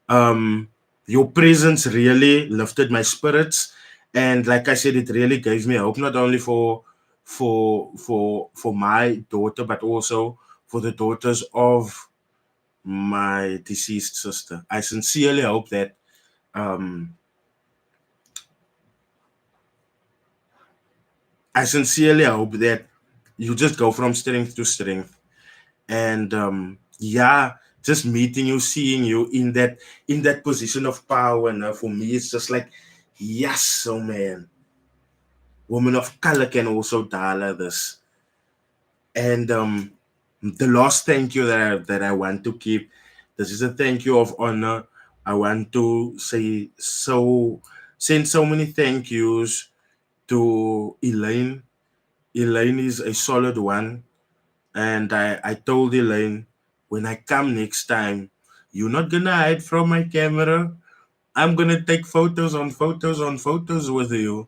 um your presence really lifted my spirits, and like I said, it really gave me hope, not only for my daughter, but also for the daughters of my deceased sister. I sincerely hope that um I sincerely hope that you just go from strength to strength. And yeah, just meeting you, seeing you in that position of power, and for me it's just like, yes, so man, women of color can also dollar this. And the last thank you that I want to keep, this is a thank you of honor. I want to send so many thank yous to Elaine. Elaine is a solid one. And I told Elaine, when I come next time, you're not gonna hide from my camera. I'm gonna take photos on photos on photos with you.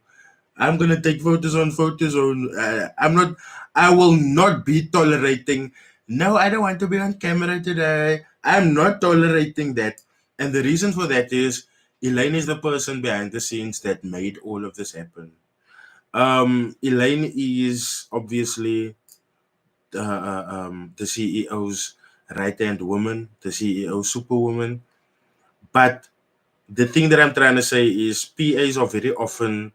I'm gonna take photos on photos on. I'm not. I will not be tolerating. No, I don't want to be on camera today. I'm not tolerating that. And the reason for that is Elaine is the person behind the scenes that made all of this happen. Elaine is obviously the CEO's right hand woman, the CEO superwoman. But the thing that I'm trying to say is PAs are very often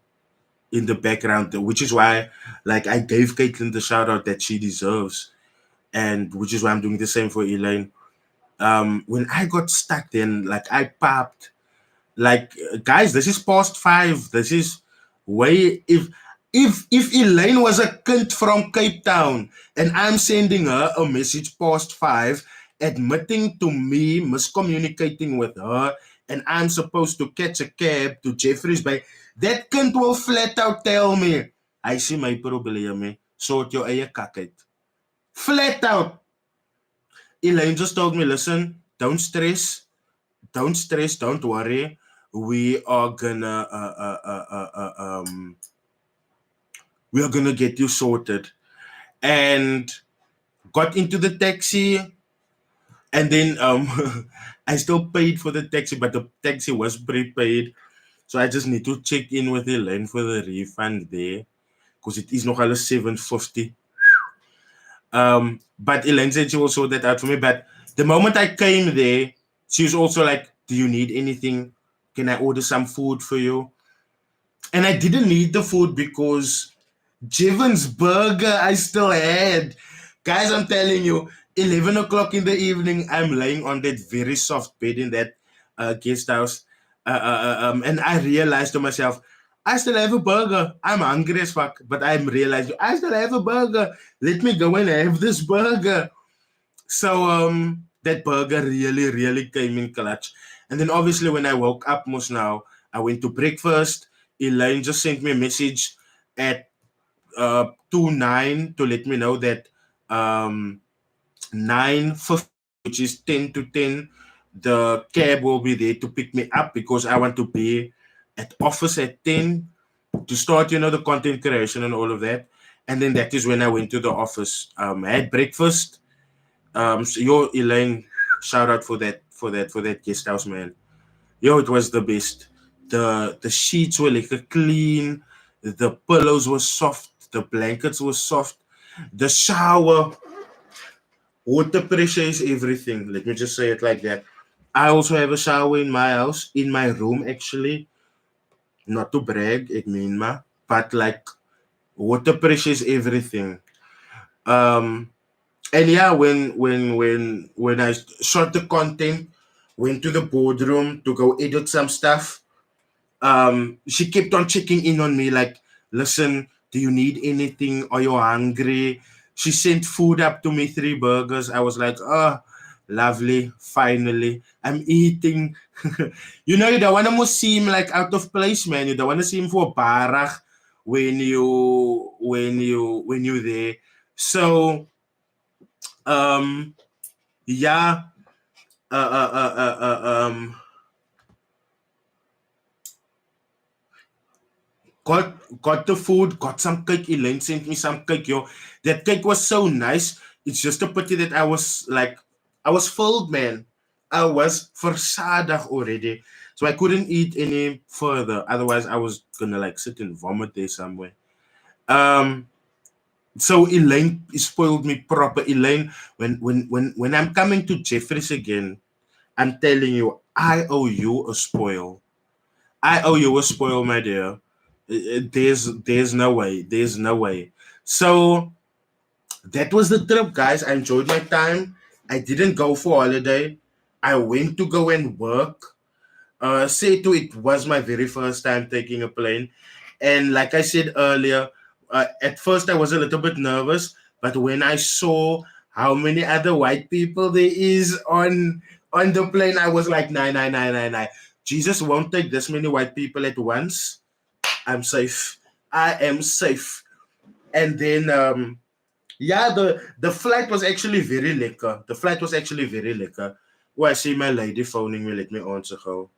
in the background, which is why, like, I gave Caitlin the shout out that she deserves, and which is why I'm doing the same for Elaine. When I got stuck, then like I popped, like, guys, this is past 5. This is way, if Elaine was a kid from Cape Town and I'm sending her a message past 5, admitting to me miscommunicating with her and I'm supposed to catch a cab to Jeffrey's Bay, that kind will flat out tell me, I see my probleme, sort your eie kak uit. Flat out. Elaine just told me, listen, don't stress, don't worry. We are gonna get you sorted. And got into the taxi, and then I still paid for the taxi, but the taxi was prepaid. So I just need to check in with Elaine for the refund there, because it is nog alles 750. But Elaine said she will sort that out for me. But the moment I came there, she was also like, do you need anything? Can I order some food for you? And I didn't need the food because Jevon's burger I still had. Guys, I'm telling you, 11 o'clock in the evening, I'm laying on that very soft bed in that guest house. And I realized to myself, I still have a burger. I'm hungry as fuck, but I'm realizing I still have a burger. Let me go and have this burger. So that burger really, really came in clutch. And then obviously when I woke up most now, I went to breakfast. Elaine just sent me a message at 2:09 to let me know that 9:50, which is 10 to 10, the cab will be there to pick me up because I want to be at office at 10 to start, the content creation and all of that. And then that is when I went to the office. I had breakfast. So yo, Elaine, shout out for that guest house, man. Yo, it was the best. The sheets were like clean, the pillows were soft, the blankets were soft, the shower, water pressure is everything. Let me just say it like that. I also have a shower in my house, in my room actually. Not to brag, ek meen maar, but like water pressure is everything. Um and yeah, when I shot the content, went to the boardroom to go edit some stuff. She kept on checking in on me like, listen, do you need anything? Are you hungry? She sent food up to me, 3 burgers. I was like, oh, lovely, finally I'm eating. You don't want to seem like out of place, man. You don't want to seem for barach when you're there. So yeah, uh, uh, uh, uh, uh, um, got the food, got some cake. Elaine sent me some cake, yo. That cake was so nice. It's just a pity that I was filled, man. I was versadig already. So I couldn't eat any further. Otherwise, I was gonna like sit and vomit there somewhere. Um, so Elaine spoiled me proper. Elaine, when I'm coming to Jeffries again, I'm telling you, I owe you a spoil. I owe you a spoil, my dear. There's no way. There's no way. So that was the trip, guys. I enjoyed my time. I didn't go for holiday. I went to go and work. Say to it was my very first time taking a plane, and like I said earlier, at first I was a little bit nervous, but when I saw how many other white people there is on the plane, I was like, nine, nine, nine, nine, nine. Jesus won't take this many white people at once. I'm safe. I am safe. And then yeah, the flight was actually very lekker. The flight was actually very lekker. Oh, I see my lady phoning me. Let me answer go.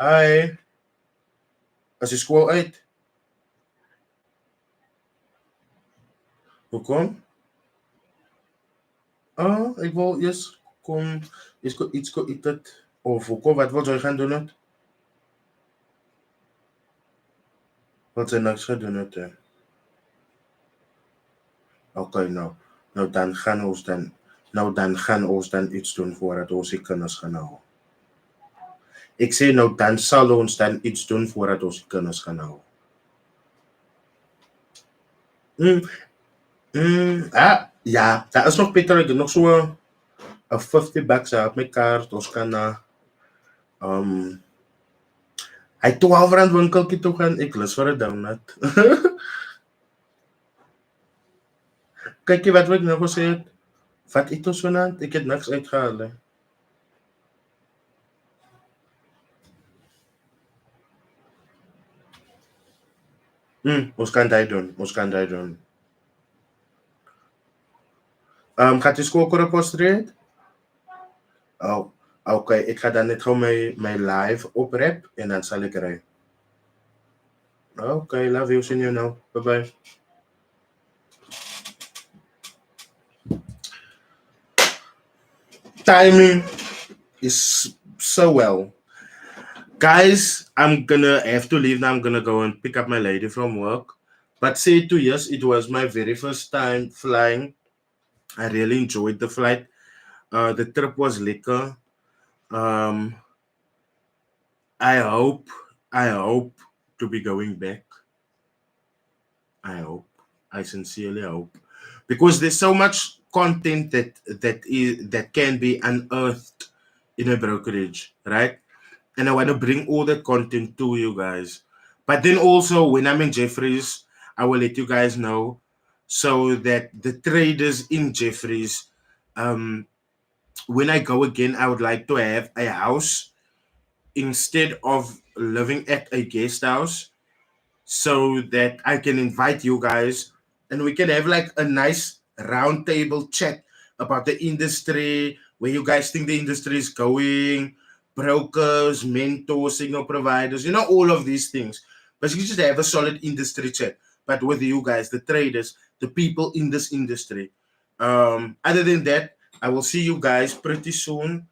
Hi. As jy skool uit? Hoekom? Ah, ek wil eers kom iets ko eet het. Of hoekom wat wil jy gaan doen het? Wat sy niks gedoen het. Okay, nou. Nou dan gaan ons dan iets doen voordat ons die kinders gaan haal. Ek sê nou dan sal ons dan iets doen voordat ons die kinders gaan haal. Ja, daar is nog beter. Ek het nog so 'n $50 op my kaart. Ons kan na hy R12 winkeltjie toe gaan. Ek lus vir 'n donut. Kykie wat ek nou gesê het. Wat eet ons vanaand? Ek het niks uitgehaal nie. Ons kan dit doen. Ons kan dit doen. Gaat jy skool op Street? Oh, okay. Ek ga dan net gou my live oprap en dan sal ek ry. Okay, love you. See you now. Bye-bye. Timing is so well. Guys, I'm gonna have to leave now. I'm gonna go and pick up my lady from work. But say 2 years, it was my very first time flying. I really enjoyed the flight. The trip was lekker. I hope to be going back. I sincerely hope, because there's so much content that can be unearthed in a brokerage, right? And I want to bring all that content to you guys. But then also, when I'm in Jeffries, I will let you guys know so that the traders in Jeffries, when I go again, I would like to have a house instead of living at a guest house, so that I can invite you guys and we can have like a nice round table chat about the industry, where you guys think the industry is going, brokers, mentors, signal providers, all of these things. Basically, just have a solid industry chat, but with you guys, the traders, the people in this industry. Other than that, I will see you guys pretty soon.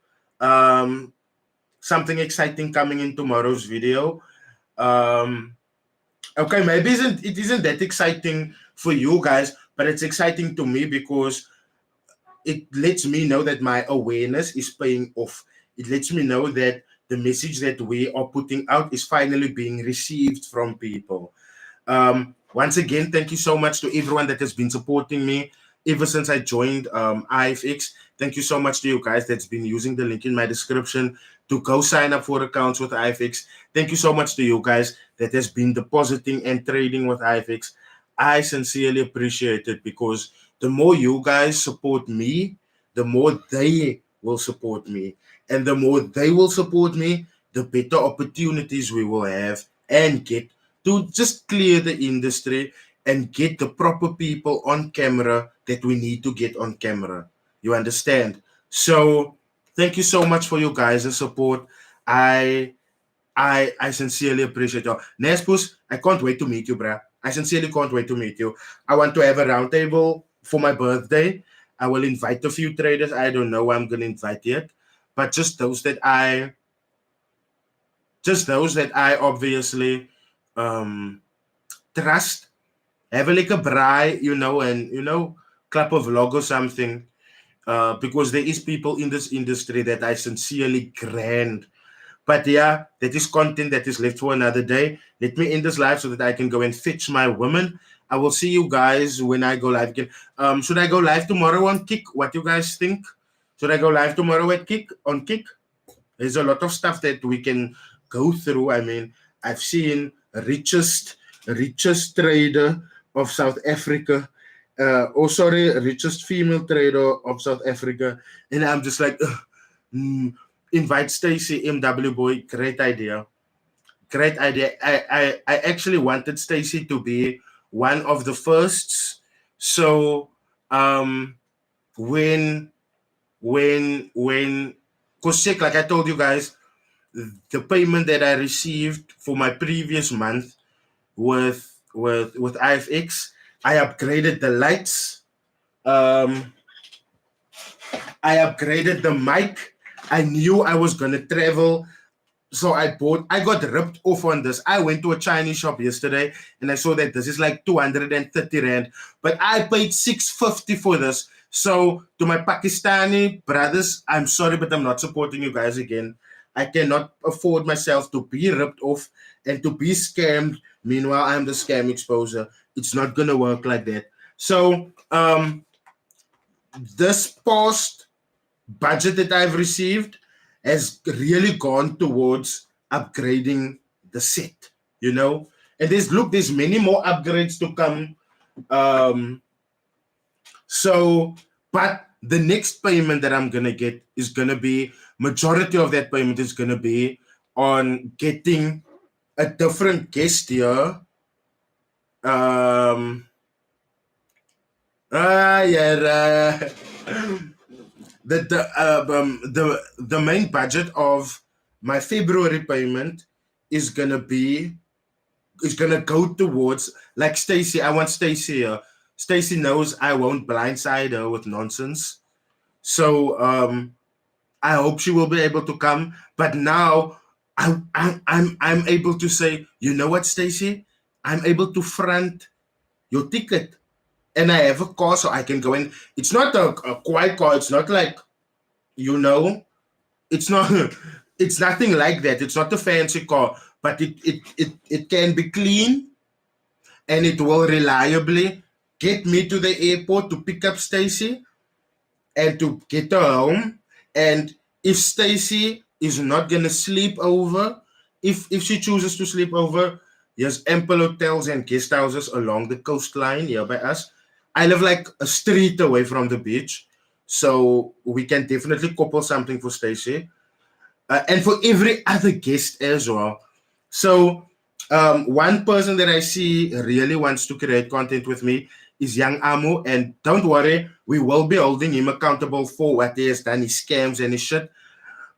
Something exciting coming in tomorrow's video. Okay, maybe it isn't that exciting for you guys, but it's exciting to me because it lets me know that my awareness is paying off. It lets me know that the message that we are putting out is finally being received from people. Once again, thank you so much to everyone that has been supporting me ever since I joined IFX. Thank you so much to you guys that's been using the link in my description to go sign up for accounts with IFX. Thank you so much to you guys that has been depositing and trading with IFX. I sincerely appreciate it, because the more you guys support me, the more they will support me. And the more they will support me, the better opportunities we will have and get to just clear the industry and get the proper people on camera that we need to get on camera. You understand? So thank you so much for you guys' support. I sincerely appreciate y'all. Nespus, I can't wait to meet you, bruh. I sincerely can't wait to meet you. I want to have a roundtable for my birthday. I will invite a few traders. I don't know who I'm gonna invite yet, but just those that I obviously trust. Have a like a braai, and clap a vlog or something. Because there is people in this industry that I sincerely grand. But yeah, that is content that is left for another day. Let me end this live so that I can go and fetch my woman. I will see you guys when I go live again. Should I go live tomorrow on Kick? What you guys think? Should I go live tomorrow at Kick on Kick? There's a lot of stuff that we can go through. I mean, I've seen richest trader of South Africa. Richest female trader of South Africa. And I'm just like, invite Stacy, MW boy. Great idea. Great idea. I actually wanted Stacy to be one of the firsts. So when because like I told you guys, the payment that I received for my previous month with IFX, I upgraded the lights. I upgraded the mic. I knew I was gonna travel, so I got ripped off on this. I went to a Chinese shop yesterday and I saw that this is like 230 rand, but I paid 650 for this. So to my Pakistani brothers, I'm sorry, but I'm not supporting you guys again. I cannot afford myself to be ripped off and to be scammed. Meanwhile, I'm the scam exposer. It's not gonna work like that. So this past budget that I've received has really gone towards upgrading the set, and there's many more upgrades to come. But the next payment that I'm gonna get is gonna be, majority of that payment is gonna be on getting a different guest here Um, yeah, the main budget of my February payment is gonna go towards, like, Stacy. I want Stacy here. Stacy knows I won't blindside her with nonsense. So I hope she will be able to come. But now I'm able to say, you know what, Stacy? I'm able to front your ticket. And I have a car so I can go in. It's not a quiet car. It's not like, you know, it's not it's nothing like that. It's not a fancy car, but it can be clean, and it will reliably get me to the airport to pick up Stacy and to get her home. And if Stacy is not gonna sleep over, if she chooses to sleep over, there's ample hotels and guest houses along the coastline here by us. I live like a street away from the beach, so we can definitely couple something for Stacy, and for every other guest as well. So, one person that I see really wants to create content with me is Young Amu, and don't worry, we will be holding him accountable for what he has done, his scams and his shit.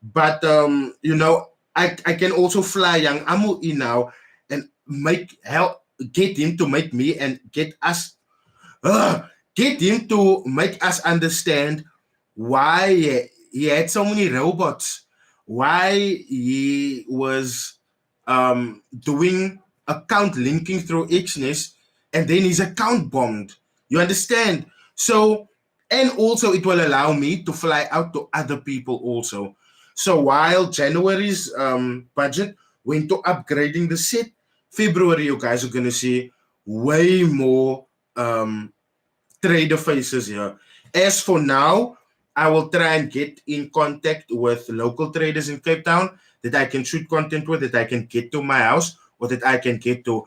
But I can also fly Young Amu in now and get him to make me and uh, get him to make us understand why he had so many robots, why he was doing account linking through Xness, and then his account bombed. You understand? So, and also it will allow me to fly out to other people also. So while January's budget went to upgrading the set, February you guys are gonna see way more trader faces here. As for now, I will try and get in contact with local traders in Cape Town that I can shoot content with, that I can get to my house, or that I can get to.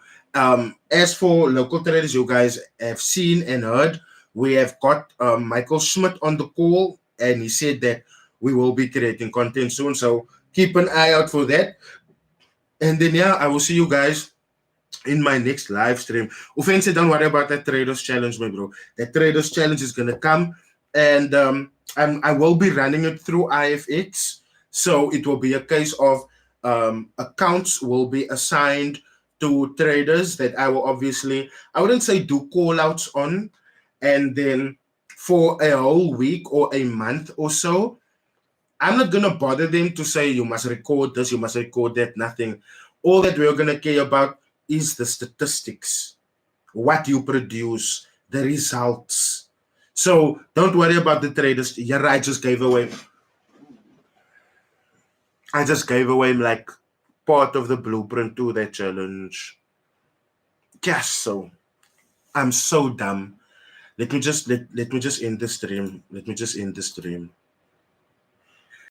As for local traders, you guys have seen and heard, we have got Michael Schmidt on the call, and he said that we will be creating content soon. So keep an eye out for that. And then, yeah, I will see you guys in my next live stream. Offensive, don't worry about that Traders Challenge, my bro. That Traders Challenge is gonna come, and I will be running it through IFX. So it will be a case of accounts will be assigned to traders that I will obviously, I wouldn't say do call outs on, and then for a whole week or a month or so, I'm not gonna bother them to say you must record this, you must record that, nothing. All that we're gonna care about is the statistics, what you produce, the results. So don't worry about the traders. Yeah, I just gave away like part of the blueprint to that challenge. Yes, so I'm so dumb. Let me just end the stream. Let me just end the stream.